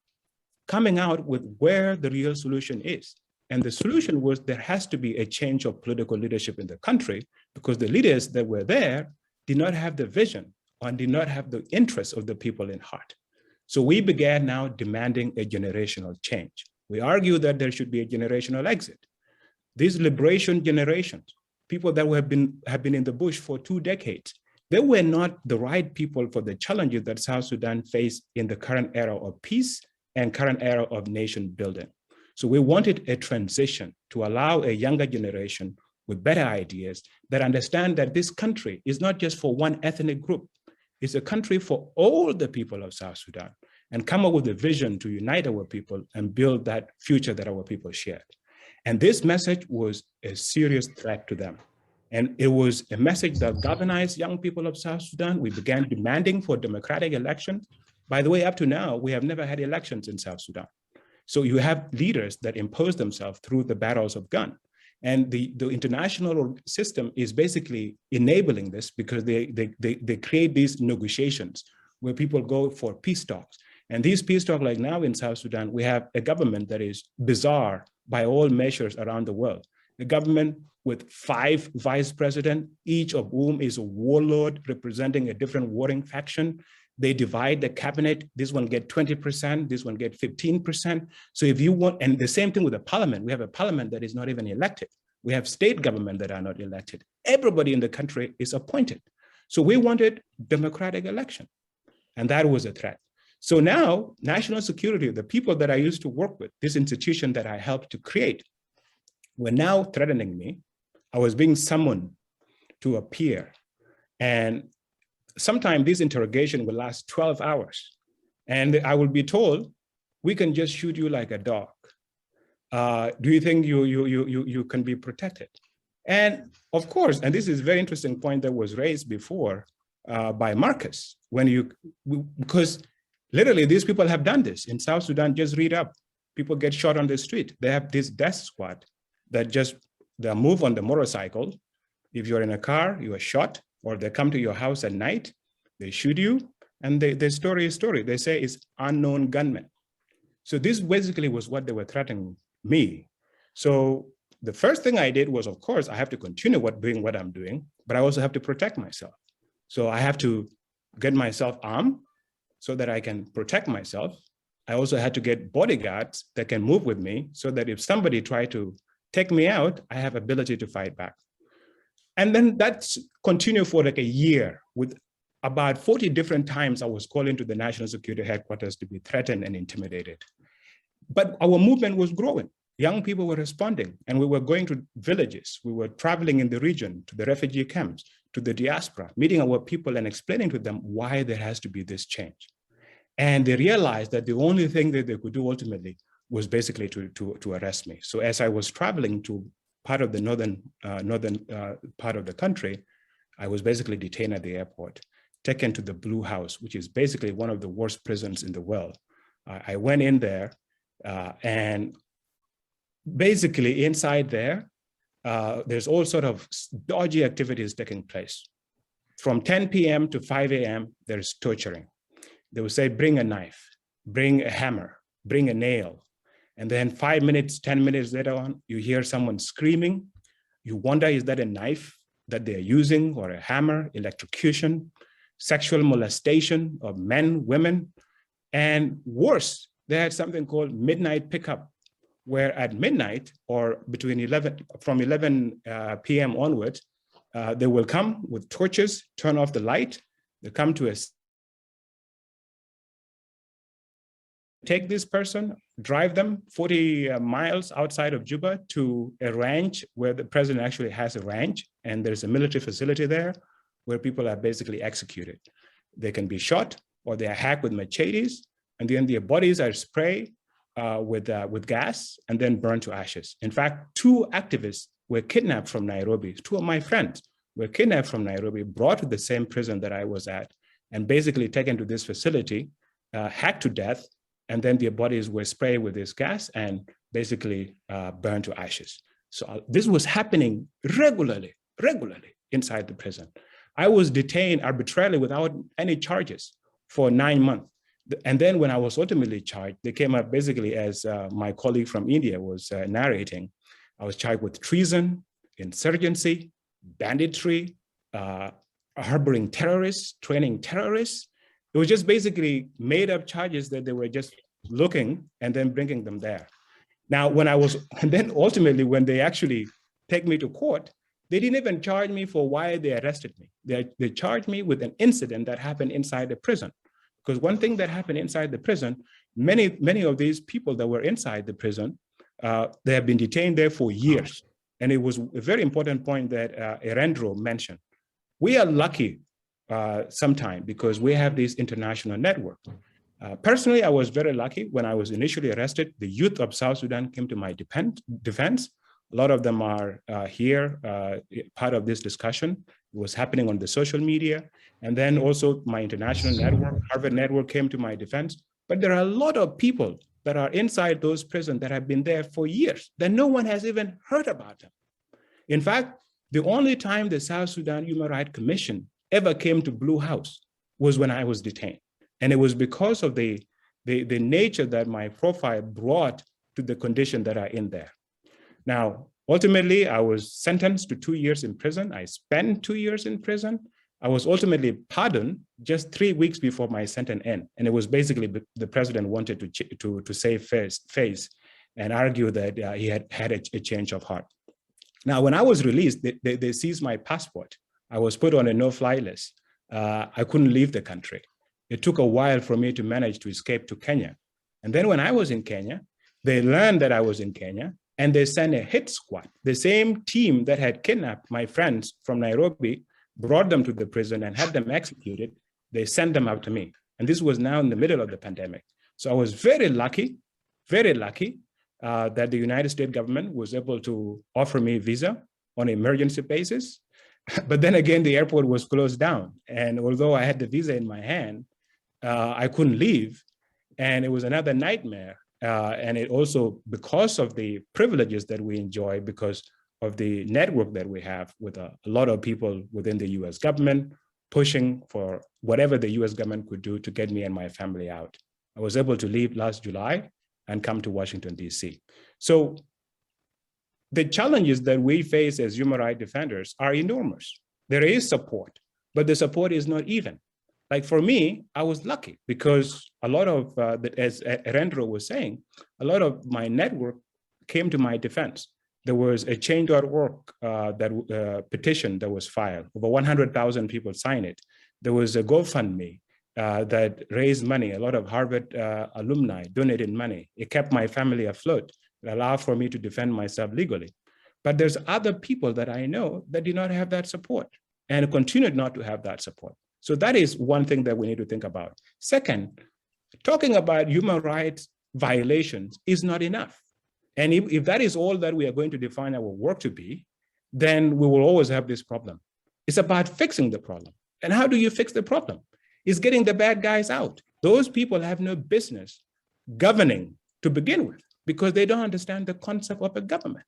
coming out with where the real solution is. And the solution was there has to be a change of political leadership in the country, because the leaders that were there did not have the vision and did not have the interests of the people in heart. So we began now demanding a generational change. We argue that there should be a generational exit. These liberation generations, people that have been in the bush for 2 decades, they were not the right people for the challenges that South Sudan faced in the current era of peace and current era of nation building. So we wanted a transition to allow a younger generation with better ideas that understand that this country is not just for one ethnic group. It's a country for all the people of South Sudan, and come up with a vision to unite our people and build that future that our people shared. And this message was a serious threat to them. And it was a message that galvanized young people of South Sudan. We began demanding for democratic elections. By the way, up to now, we have never had elections in South Sudan. So you have leaders that impose themselves through the battles of gun. And the international system is basically enabling this, because they create these negotiations where people go for peace talks. And these peace talks, like now in South Sudan, we have a government that is bizarre by all measures around the world. The government with 5 vice presidents, each of whom is a warlord representing a different warring faction. They divide the cabinet. This one get 20%, this one get 15%. So if you want, and the same thing with the parliament, we have a parliament that is not even elected. We have state government that are not elected. Everybody in the country is appointed. So we wanted democratic election, and that was a threat. So now national security, the people that I used to work with, this institution that I helped to create, were now threatening me. I was being summoned to appear, and sometimes this interrogation will last 12 hours. And I will be told, we can just shoot you like a dog. Do you think you can be protected? And of course, and this is a very interesting point that was raised before by Marcus, because literally these people have done this. In South Sudan, just read up, people get shot on the street. They have this death squad that they move on the motorcycle. If you're in a car, you are shot, or they come to your house at night, they shoot you, and the story is story. They say it's unknown gunmen. So this basically was what they were threatening me. So the first thing I did was, of course, I have to continue doing what I'm doing, but I also have to protect myself. So I have to get myself armed. so that I can protect myself. I also had to get bodyguards that can move with me so that if somebody tried to take me out, I have ability to fight back. And then that's continued for like a year with about 40 different times I was called into the National Security Headquarters to be threatened and intimidated. But our movement was growing. Young people were responding, and we were going to villages. We were traveling in the region to the refugee camps, to the diaspora, meeting our people and explaining to them why there has to be this change. And they realized that the only thing that they could do ultimately was basically to arrest me. So as I was traveling to part of the northern part of the country, I was basically detained at the airport, taken to the Blue House, which is basically one of the worst prisons in the world. I went in there and basically inside there, there's all sort of dodgy activities taking place. From 10 p.m. to 5 a.m., there's torturing. They would say, bring a knife, bring a hammer, bring a nail. And then 5 minutes, 10 minutes later on, you hear someone screaming. You wonder, is that a knife that they're using, or a hammer, electrocution, sexual molestation of men, women? And worse, they had something called midnight pickup, where at midnight or from 11 p.m. onwards, they will come with torches, turn off the light. They come to take this person, drive them 40 miles outside of Juba to a ranch where the president actually has a ranch, and there's a military facility there where people are basically executed. They can be shot, or they are hacked with machetes, and then their bodies are sprayed with gas and then burned to ashes. In fact, 2 activists were kidnapped from Nairobi. 2 of my friends were kidnapped from Nairobi, brought to the same prison that I was at, and basically taken to this facility, hacked to death, and then their bodies were sprayed with this gas and basically burned to ashes. So this was happening regularly inside the prison. I was detained arbitrarily without any charges for 9 months. And then when I was ultimately charged, they came up basically as my colleague from India was narrating. I was charged with treason, insurgency, banditry, harboring terrorists, training terrorists. It was just basically made up charges that they were just looking and then bringing them there. Now, and then ultimately when they actually take me to court, they didn't even charge me for why they arrested me. They charged me with an incident that happened inside the prison. Because one thing that happened inside the prison, many of these people that were inside the prison, they have been detained there for years. And it was a very important point that Irendro mentioned. We are lucky sometimes because we have this international network. Personally, I was very lucky. When I was initially arrested, the youth of South Sudan came to my defense. A lot of them are here, part of this discussion. It was happening on the social media. And then also my international network, Harvard network, came to my defense. But there are a lot of people that are inside those prisons that have been there for years, that no one has even heard about them. In fact, the only time the South Sudan Human Rights Commission ever came to Blue House was when I was detained. And it was because of the nature that my profile brought to the condition that are in there. Now, ultimately, I was sentenced to 2 years in prison. I spent 2 years in prison. I was ultimately pardoned just 3 weeks before my sentence ended. And it was basically the president wanted to save face and argue that he had a change of heart. Now, when I was released, they seized my passport. I was put on a no-fly list. I couldn't leave the country. It took a while for me to manage to escape to Kenya. And then when I was in Kenya, they learned that I was in Kenya, and they sent a hit squad. The same team that had kidnapped my friends from Nairobi, brought them to the prison and had them executed. They sent them out to me. And this was now in the middle of the pandemic. So I was very lucky that the United States government was able to offer me a visa on an emergency basis. But then again, the airport was closed down. And although I had the visa in my hand, I couldn't leave. And it was another nightmare. And it also, because of the privileges that we enjoy, because of the network that we have with a lot of people within the US government, pushing for whatever the US government could do to get me and my family out. I was able to leave last July and come to Washington, DC. So the challenges that we face as human rights defenders are enormous. There is support, but the support is not even. Like for me, I was lucky because a lot of, as Irendro was saying, a lot of my network came to my defense. There was a change.org petition that was filed. Over 100,000 people signed it. There was a GoFundMe that raised money. A lot of Harvard alumni donated money. It kept my family afloat. It allowed for me to defend myself legally. But there's other people that I know that did not have that support and continued not to have that support. So that is one thing that we need to think about. Second, talking about human rights violations is not enough. And if that is all that we are going to define our work to be, then we will always have this problem. It's about fixing the problem. And how do you fix the problem? It's getting the bad guys out. Those people have no business governing to begin with because they don't understand the concept of a government.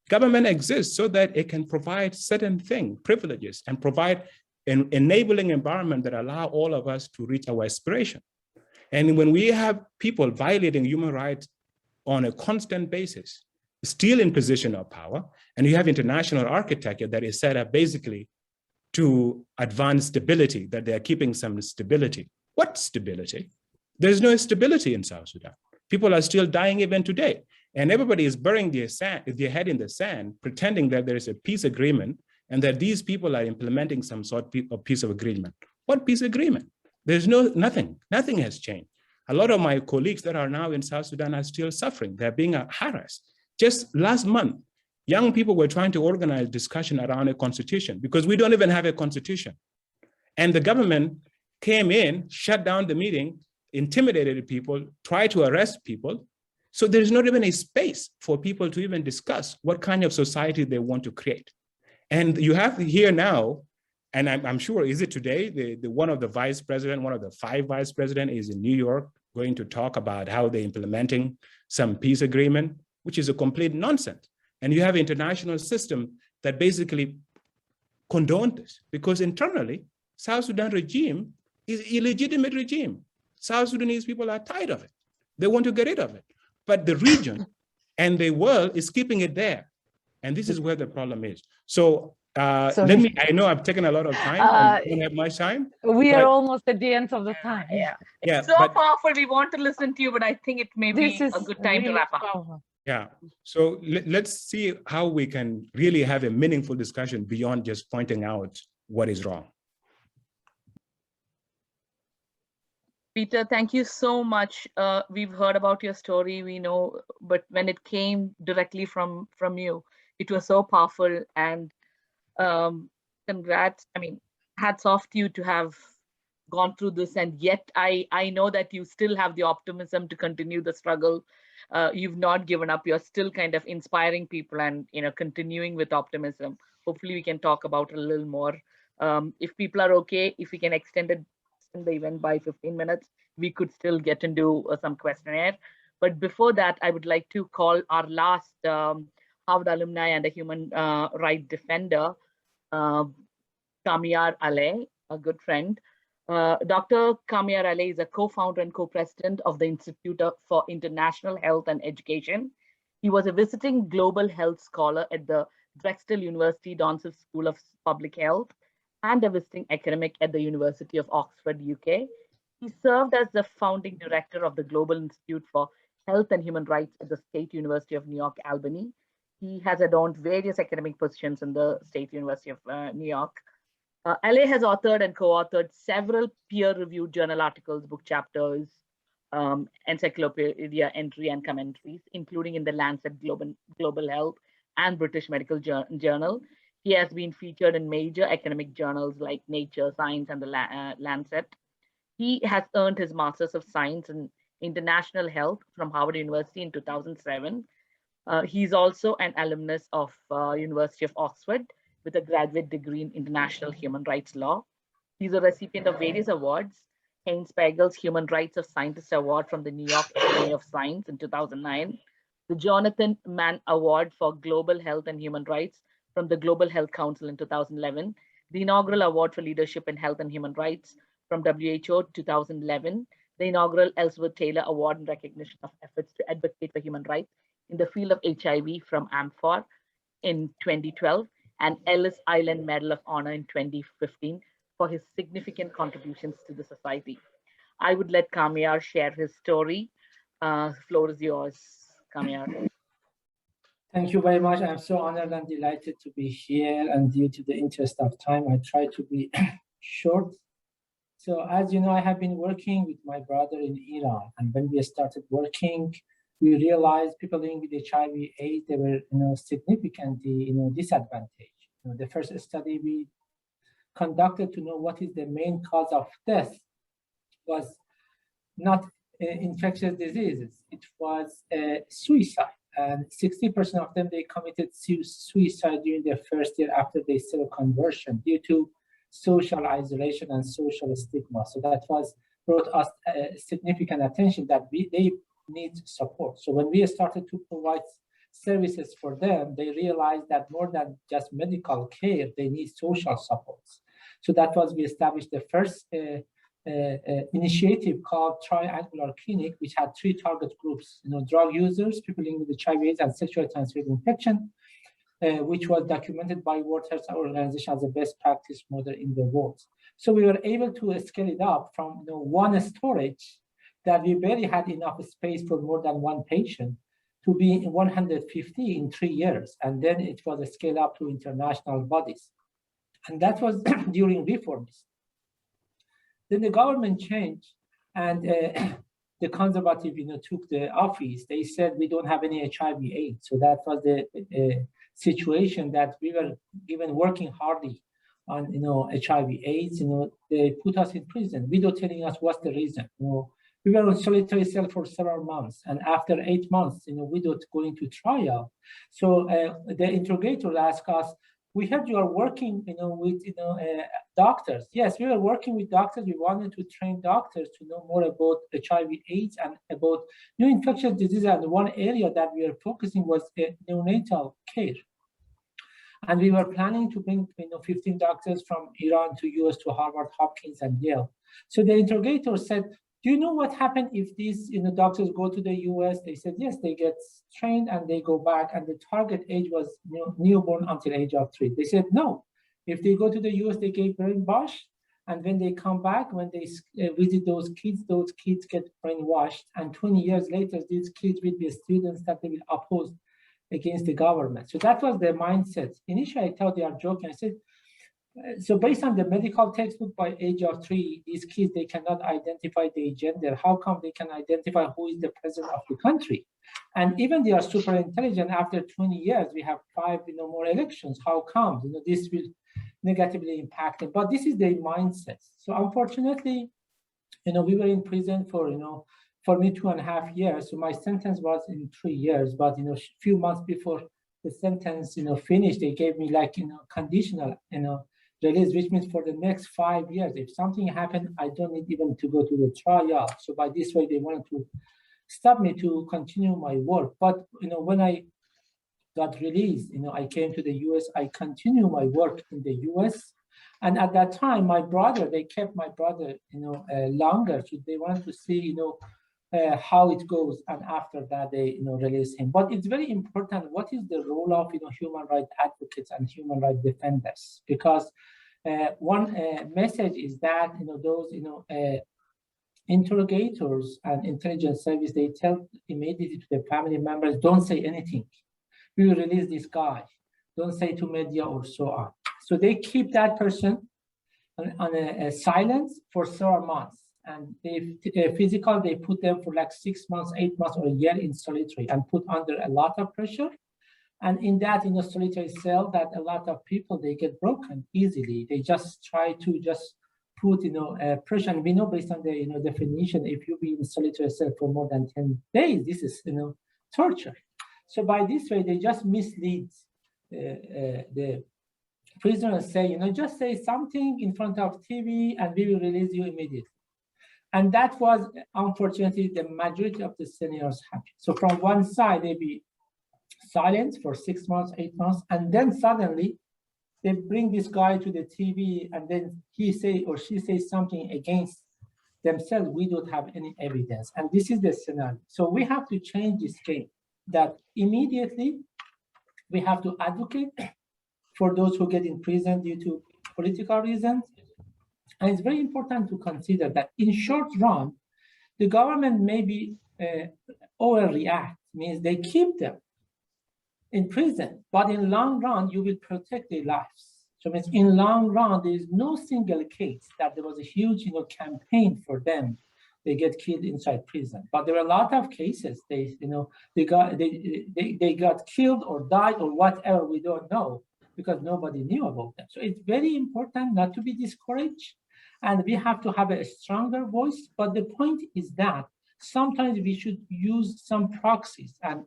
Government exists so that it can provide certain things, privileges, and provide an enabling environment that allow all of us to reach our aspiration. And when we have people violating human rights on a constant basis, still in position of power, and you have international architecture that is set up basically to advance stability, that they are keeping some stability. What stability? There's no stability in South Sudan. People are still dying even today. And everybody is burying their head in the sand, pretending that there is a peace agreement and that these people are implementing some sort of peace of agreement. What peace agreement? There's nothing has changed. A lot of my colleagues that are now in South Sudan are still suffering. They're being harassed. Just last month, young people were trying to organize discussion around a constitution because we don't even have a constitution. And the government came in, shut down the meeting, intimidated people, tried to arrest people. So there's not even a space for people to even discuss what kind of society they want to create. And you have here now, and I'm sure, is it today, one of the vice president, one of the 5 vice president is in New York going to talk about how they're implementing some peace agreement, which is a complete nonsense. And you have an international system that basically condoned this because internally, South Sudan regime is illegitimate regime. South Sudanese people are tired of it. They want to get rid of it. But the region and the world is keeping it there. And this is where the problem is. So I know I've taken a lot of time. I don't have much time. We are almost at the end of the time. Yeah. It's so powerful. We want to listen to you, but I think it may be a good time to wrap up. Powerful. Yeah. So let's see how we can really have a meaningful discussion beyond just pointing out what is wrong. Peter, thank you so much. We've heard about your story, we know, but when it came directly from you, it was so powerful. And congrats. I mean, hats off to you to have gone through this. And yet I know that you still have the optimism to continue the struggle. You've not given up. You're still kind of inspiring people and, continuing with optimism. Hopefully we can talk about it a little more. If people are okay, if we can extend the event by 15 minutes, we could still get into some questionnaire. But before that, I would like to call our last Harvard alumni and a human rights defender, Kamiar Ale, a good friend. Dr. Kamiar Ale is a co-founder and co-president of the Institute for International Health and Education. He was a visiting global health scholar at the Drexel University Donsel School of Public Health and a visiting academic at the University of Oxford, UK. He served as the founding director of the Global Institute for Health and Human Rights at the State University of New York, Albany. He has adorned various academic positions in the State University of New York. Ale has authored and co-authored several peer-reviewed journal articles, book chapters, encyclopedia entry and commentaries, including in the Lancet Global Health and British Medical Journal. He has been featured in major academic journals like Nature, Science, and the Lancet. He has earned his Master's of Science in International Health from Harvard University in 2007. He's also an alumnus of University of Oxford with a graduate degree in International Human Rights Law. He's a recipient of various awards, Heinz Pegel's Human Rights of Scientists Award from the New York Academy of Science in 2009, the Jonathan Mann Award for Global Health and Human Rights from the Global Health Council in 2011, the inaugural Award for Leadership in Health and Human Rights from WHO 2011, the inaugural Ellsworth Taylor Award in recognition of efforts to advocate for human rights in the field of HIV from AMFOR in 2012, and Ellis Island Medal of Honor in 2015 for his significant contributions to the society. I would let Kamyar share his story. Floor is yours, Kamyar. Thank you very much. I'm so honored and delighted to be here, and due to the interest of time, I try to be short. So as you know, I have been working with my brother in Iran, and when we started working, we realized people living with HIV/AIDS, they were significantly disadvantaged. The first study we conducted to know what is the main cause of death was not infectious diseases, it was suicide. And 60% of them, they committed suicide during their first year after they seroconversion due to social isolation and social stigma. So that brought us significant attention that they need support. So when we started to provide services for them, they realized that more than just medical care, they need social supports. So that was, we established the first initiative called Triangular Clinic, which had 3 target groups, drug users, people living with HIV/AIDS and sexually transmitted infection, which was documented by World Health Organization as a best practice model in the world. So we were able to scale it up from one storage that we barely had enough space for more than 1 patient to be 150 in 3 years. And then it was scaled up to international bodies. And that was during reforms. Then the government changed, and the conservative, took the office. They said we don't have any HIV/AIDS. So that was the situation that we were given working hardly on, HIV/AIDS. They put us in prison without telling us what's the reason. We were on solitary cell for several months, and after 8 months, without going to trial. So the interrogator asked us, we heard you are working, with, doctors. Yes, we were working with doctors. We wanted to train doctors to know more about HIV/AIDS and about new infectious diseases. And one area that we are focusing was neonatal care. And we were planning to bring, 15 doctors from Iran to US to Harvard, Hopkins, and Yale. So the interrogator said, do you know what happened if these doctors go to the US? They said, yes, they get trained and they go back, and the target age was newborn until age of 3. They said, no, if they go to the US, they get brainwashed. And when they come back, when they visit those kids get brainwashed. And 20 years later, these kids will be students that they will oppose against the government. So that was their mindset. Initially, I thought they are joking. I said, so based on the medical textbook, by age of 3, these kids, they cannot identify their gender. How come they can identify who is the president of the country? And even they are super intelligent. After 20 years, we have 5 more elections. How come? This will negatively impact them. But this is their mindset. So unfortunately, we were in prison for, for me 2.5 years. So my sentence was in 3 years. But, a few months before the sentence, finished, they gave me conditional, release, which means for the next 5 years, if something happened, I don't need even to go to the trial. So by this way, they wanted to stop me to continue my work. But when I got released, I came to the US. I continue my work in the US, and at that time, my brother, they kept my brother, longer. So they wanted to see, how it goes, and after that, they release him. But it's very important. What is the role of human rights advocates and human rights defenders? Because one message is that those interrogators and intelligence service, they tell immediately to the family members, don't say anything. We will release this guy. Don't say to media or so on. So they keep that person on a silence for several months. And they physical, they put them for 6 months, 8 months, or a year in solitary and put under a lot of pressure. And in that, solitary cell, that a lot of people, they get broken easily. They just try to just put, pressure. And we know based on the, definition, if you be in solitary cell for more than 10 days, this is, torture. So by this way, they just mislead the prisoners, say, just say something in front of TV and we will release you immediately. And that was, unfortunately, the majority of the seniors happy. So from one side, they be silent for 6 months, 8 months, and then suddenly they bring this guy to the TV, and then he say or she says something against themselves. We don't have any evidence. And this is the scenario. So we have to change this game, that immediately we have to advocate for those who get in prison due to political reasons. And it's very important to consider that in short run, the government maybe overreact, means they keep them in prison, but in long run, you will protect their lives. So it means in long run, there is no single case that there was a huge campaign for them. They get killed inside prison. But there were a lot of cases, they got killed or died or whatever, we don't know, because nobody knew about them. So it's very important not to be discouraged, and we have to have a stronger voice. But the point is that sometimes we should use some proxies and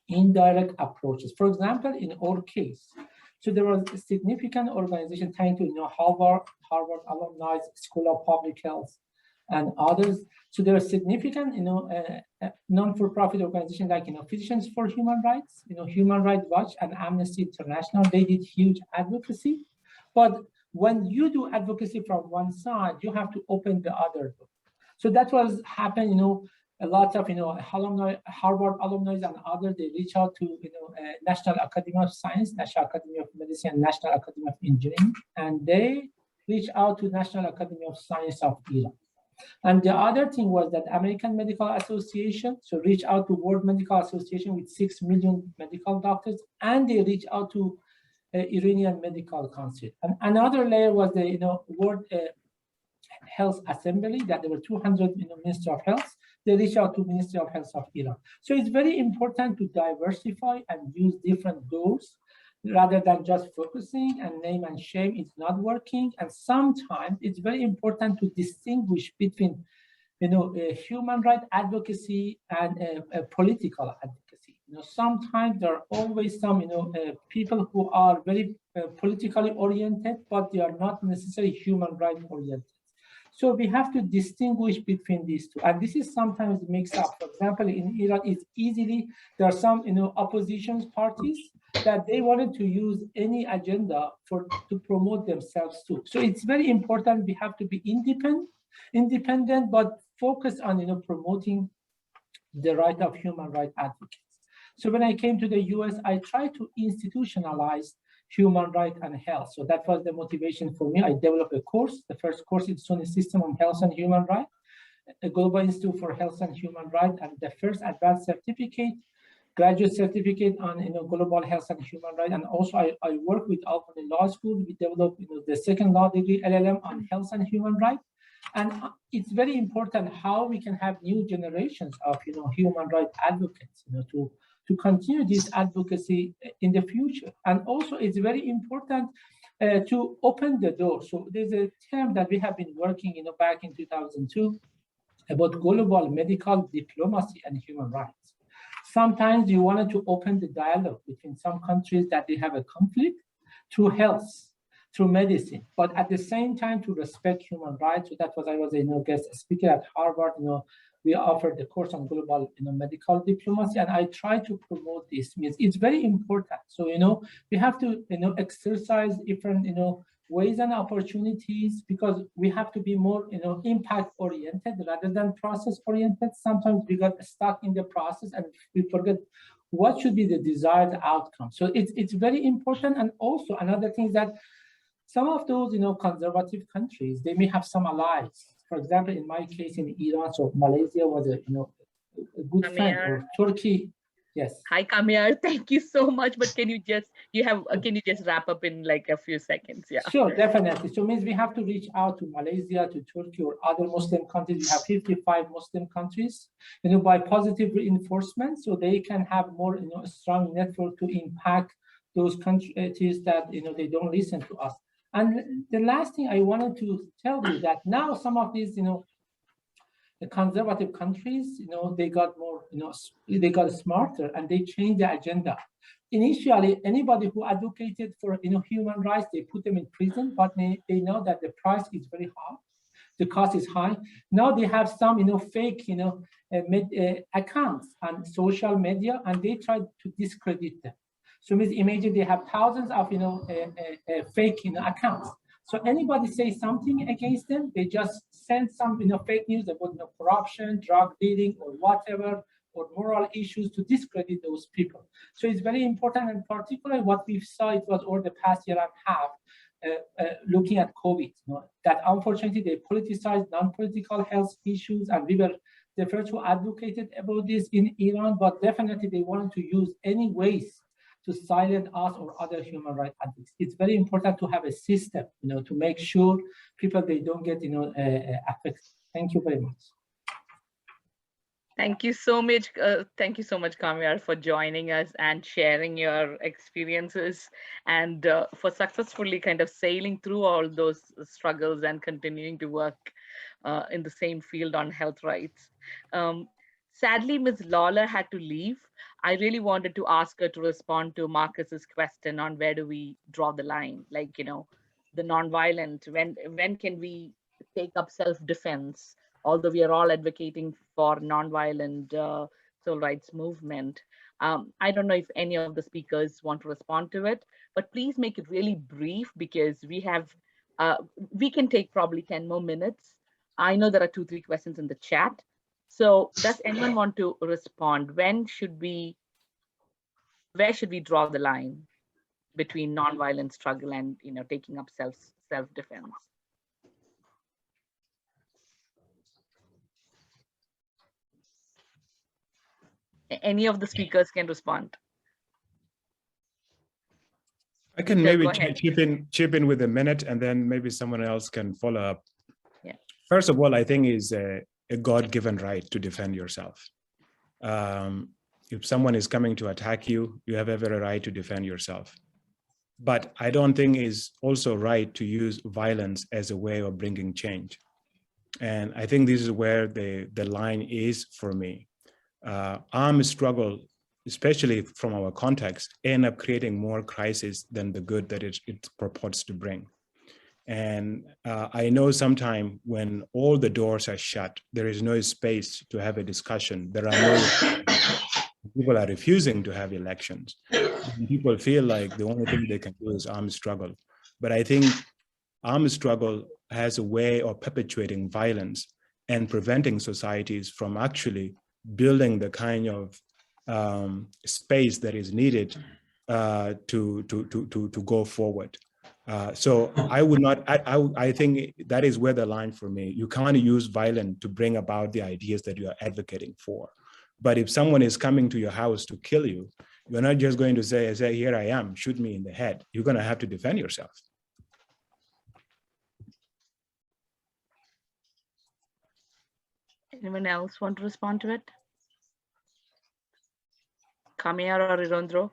indirect approaches. For example, in our case, so there was a significant organization trying to Harvard Alumni, School of Public Health, and others. So there are significant, non-for-profit organizations like Physicians for Human Rights, Human Rights Watch, and Amnesty International. They did huge advocacy, but when you do advocacy from one side, you have to open the other door. So that was happened. A lot of alumni, Harvard alumni and others, they reach out to National Academy of Science, National Academy of Medicine, and National Academy of Engineering, and they reach out to National Academy of Science of Iran. And the other thing was that American Medical Association, so reach out to World Medical Association with 6 million medical doctors, and they reach out to Iranian Medical Council. And another layer was the World Health Assembly, that there were 200 Ministry of Health. They reach out to Ministry of Health of Iran. So it's very important to diversify and use different doors rather than just focusing and name and shame. It's not working. And sometimes it's very important to distinguish between human rights advocacy and political advocacy. Sometimes there are always some people who are very politically oriented, but they are not necessarily human rights oriented. So we have to distinguish between these two, and this is sometimes mixed up. For example, in Iran, it's easily, there are some opposition parties that they wanted to use any agenda to promote themselves too. So it's very important. We have to be independent, but focus on promoting the right of human rights advocates. So when I came to the US, I tried to institutionalize human rights and health. So that was the motivation for me. I developed a course, the first course in Sunni System on Health and Human Rights, a Global Institute for Health and Human Rights, and the first advanced certificate, graduate certificate on global health and human rights. And also I work with Albany Law School. We developed the second law degree, LLM, on health and human rights. And it's very important how we can have new generations of human rights advocates to continue this advocacy in the future. And also it's very important to open the door. So there's a term that we have been working back in 2002 about global medical diplomacy and human rights. Sometimes you wanted to open the dialogue between some countries that they have a conflict through health, through medicine, but at the same time to respect human rights. So that was, I was a guest speaker at Harvard. We offered the course on global medical diplomacy, and I try to promote this. Means it's very important. So we have to exercise different ways and opportunities, because we have to be more impact oriented rather than process oriented. Sometimes we got stuck in the process and we forget what should be the desired outcome. So it's very important. And also another thing is that some of those conservative countries, they may have some allies. For example, in my case in Iran, so Malaysia was a good friend, or Turkey. Yes. Hi, Kamir. Thank you so much. But can you just wrap up in like a few seconds? Yeah. Sure, definitely. So it means we have to reach out to Malaysia, to Turkey, or other Muslim countries. We have 55 Muslim countries, by positive reinforcement, so they can have more, a strong network to impact those countries that they don't listen to us. And the last thing I wanted to tell you that now some of these, the conservative countries, they got more, they got smarter and they changed the agenda. Initially, anybody who advocated for, human rights, they put them in prison, but they know that the price is very high. The cost is high. Now they have some, fake, accounts on social media, and they try to discredit them. So imagine they have thousands of fake accounts. So anybody say something against them, they just send some fake news about corruption, drug dealing, or whatever, or moral issues to discredit those people. So it's very important, and particularly what we saw, it was over the past year and a half, looking at COVID, that unfortunately they politicized non-political health issues, and we were the first who advocated about this in Iran, but definitely they wanted to use any ways to silence us or other human rights advocates. It's very important to have a system, to make sure people, they don't get, affected. Thank you very much. Thank you so much. Thank you so much, Kamyar, for joining us and sharing your experiences and for successfully kind of sailing through all those struggles and continuing to work in the same field on health rights. Sadly, Ms. Lawler had to leave. I really wanted to ask her to respond to Marcus's question on where do we draw the line, like, the nonviolent, when can we take up self-defense? Although we are all advocating for nonviolent civil rights movement. I don't know if any of the speakers want to respond to it, but please make it really brief because we can take probably 10 more minutes. I know there are 2-3 questions in the chat. So does anyone want to respond? Where should we draw the line between nonviolent struggle and taking up self-defense? Any of the speakers can respond. I can maybe chip in with a minute, and then maybe someone else can follow up. Yeah. First of all, I think is a God-given right to defend yourself. If someone is coming to attack you, you have every right to defend yourself. But I don't think it's also right to use violence as a way of bringing change. And I think this is where the line is for me. Armed struggle, especially from our context, end up creating more crisis than the good that it purports to bring. And I know sometimes when all the doors are shut, there is no space to have a discussion. People are refusing to have elections. People feel like the only thing they can do is armed struggle. But I think armed struggle has a way of perpetuating violence and preventing societies from actually building the kind of space that is needed to go forward. So I think that is where the line for me. You can't use violence to bring about the ideas that you are advocating for. But if someone is coming to your house to kill you, you're not just going to say, here I am, shoot me in the head. You're going to have to defend yourself. Anyone else want to respond to it? Kamyar or Irendro?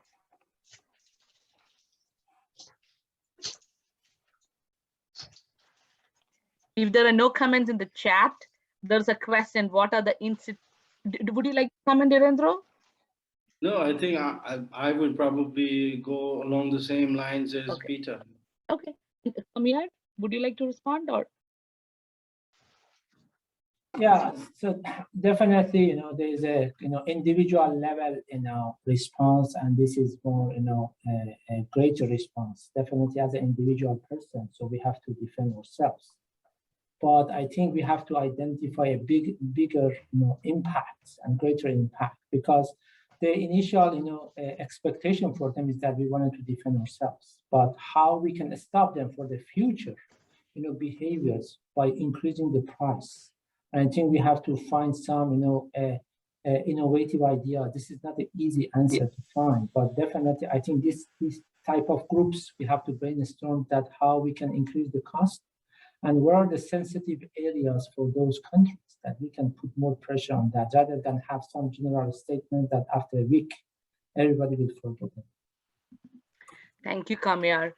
If there are no comments in the chat, there's a question. What are the would you like to comment, Irendro? No, I think I would probably go along the same lines as Peter. Okay. Kamyar, would you like to respond or? Yeah, so definitely, there is a individual level response, and this is more a greater response. Definitely as an individual person, so we have to defend ourselves. But I think we have to identify a bigger impact and greater impact, because the initial expectation for them is that we wanted to defend ourselves. But how we can stop them for the future behaviors by increasing the price. And I think we have to find some, innovative idea. This is not an easy answer to find, but definitely I think this type of groups, we have to brainstorm that how we can increase the cost and where are the sensitive areas for those countries that we can put more pressure on that, rather than have some general statement that after a week, everybody will forget it. Thank you, Kamyar.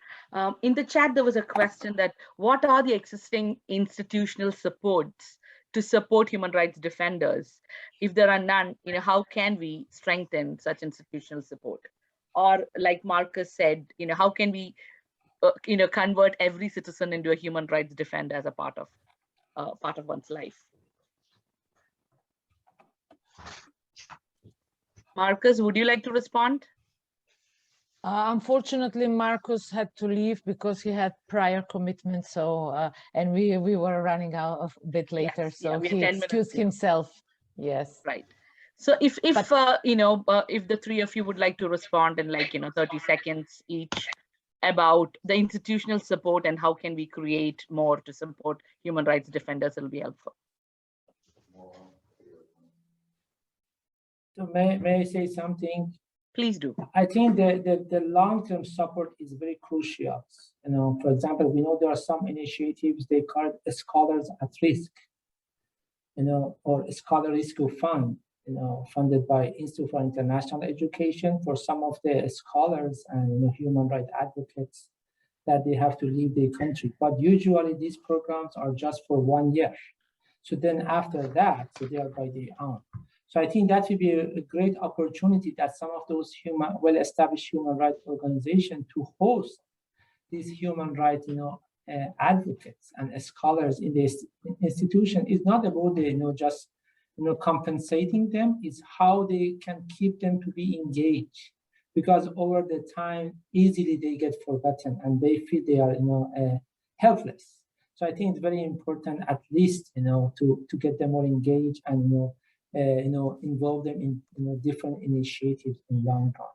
In the chat, there was a question that what are the existing institutional supports to support human rights defenders? If there are none, how can we strengthen such institutional support? Or like Marcus said, how can we, convert every citizen into a human rights defender as a part of one's life? Marcus, would you like to respond? Unfortunately, Marcus had to leave because he had prior commitments. So, and we were running out a bit later, yes, so he excused himself. Yes. Right. So if the three of you would like to respond in 30 seconds each about the institutional support and how can we create more to support human rights defenders will be helpful. So may I say something? Please do. I think the long-term support is very crucial. For example, we know there are some initiatives they call Scholars at Risk, or Scholar Rescue Fund, funded by Institute for International Education for some of the scholars and human rights advocates that they have to leave their country. But usually these programs are just for 1 year. So then after that, so they are by their own. So I think that would be a great opportunity that some of those well-established human rights organizations to host these human rights, advocates and scholars in this institution. Is not about just compensating them. It's how they can keep them to be engaged, because over the time easily they get forgotten and they feel they are helpless. So I think it's very important, at least to get them more engaged and involve them in different initiatives in long run.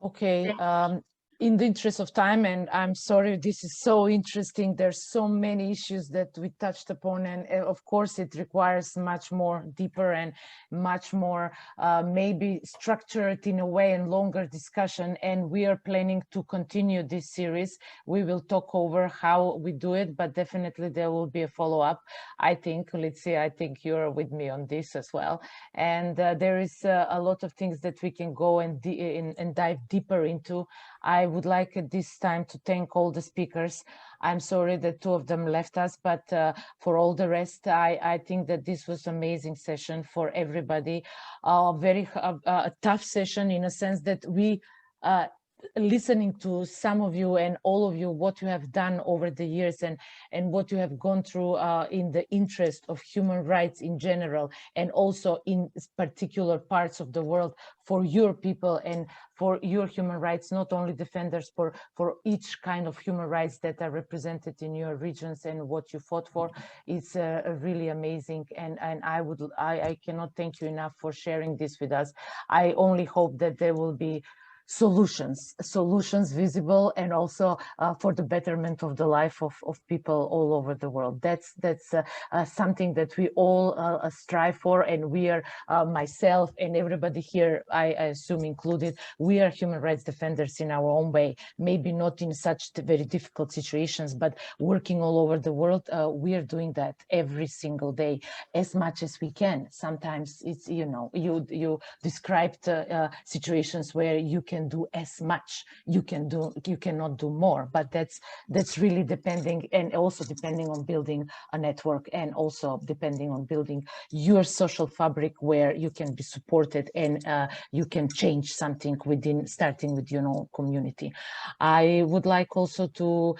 Okay, in the interest of time, and I'm sorry, this is so interesting. There's so many issues that we touched upon, and of course it requires much more deeper and much more maybe structured in a way and longer discussion. And we are planning to continue this series. We will talk over how we do it, but definitely there will be a follow-up. I think, let's see, I think you're with me on this as well. And there is a lot of things that we can go and dive deeper into. I would like at this time to thank all the speakers. I'm sorry that 2 of them left us, but for all the rest, I think that this was an amazing session for everybody. Very tough session in a sense that we listening to some of you and all of you, what you have done over the years and what you have gone through in the interest of human rights in general, and also in particular parts of the world for your people and for your human rights, not only defenders, for each kind of human rights that are represented in your regions and what you fought for. It's really amazing, and I cannot thank you enough for sharing this with us. I only hope that there will be solutions visible, and also for the betterment of the life of people all over the world. That's something that we all strive for, and we are, myself and everybody here, I assume included, we are human rights defenders in our own way, maybe not in such very difficult situations, but working all over the world. We are doing that every single day as much as we can. Sometimes it's, you described situations where you can do as much, you cannot do more, but that's really depending, and also depending on building a network, and also depending on building your social fabric where you can be supported and you can change something within, starting with community. I would like also to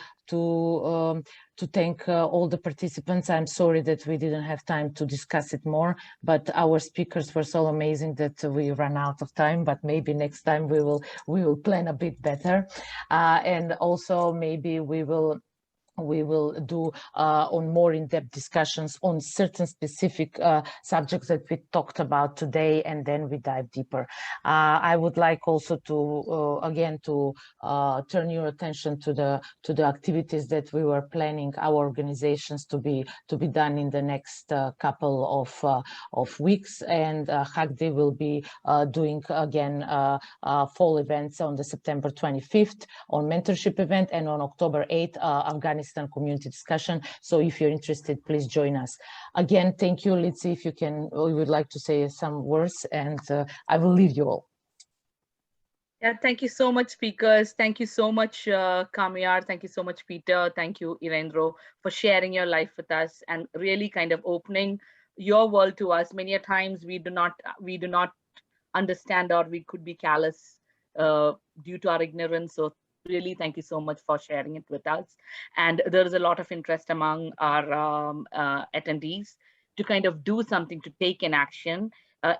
thank all the participants. I'm sorry that we didn't have time to discuss it more, but our speakers were so amazing that we ran out of time, but maybe next time we will plan a bit better. And also maybe we will do on more in-depth discussions on certain specific subjects that we talked about today, and then we dive deeper. I would like also to again to turn your attention to the activities that we were planning our organizations to be done in the next couple of weeks. And HAGD will be doing again fall events on the September 25th on mentorship event, and on October 8th Afghanistan community discussion. So if you're interested, please join us. Again, thank you. Let's see if you would like to say some words, and I will leave you all. Yeah, thank you so much, speakers. Thank you so much, Kamyar. Thank you so much, Peter. Thank you, Irendro, for sharing your life with us and really kind of opening your world to us. Many a times we do not understand, or we could be callous due to our ignorance. So really, thank you so much for sharing it with us. And there is a lot of interest among our attendees to kind of do something, to take an action.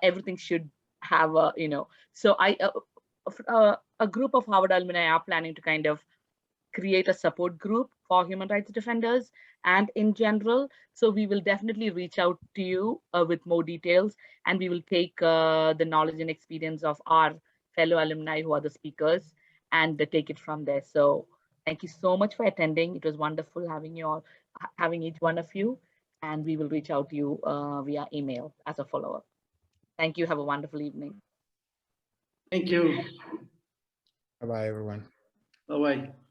Everything should have a, so a group of Harvard alumni are planning to kind of create a support group for human rights defenders and in general. So we will definitely reach out to you with more details, and we will take the knowledge and experience of our fellow alumni who are the speakers and take it from there. So thank you so much for attending. It was wonderful having you all, having each one of you, and we will reach out to you via email as a follow-up. Thank you. Have a wonderful evening. Thank you. Bye-bye, everyone. Bye-bye.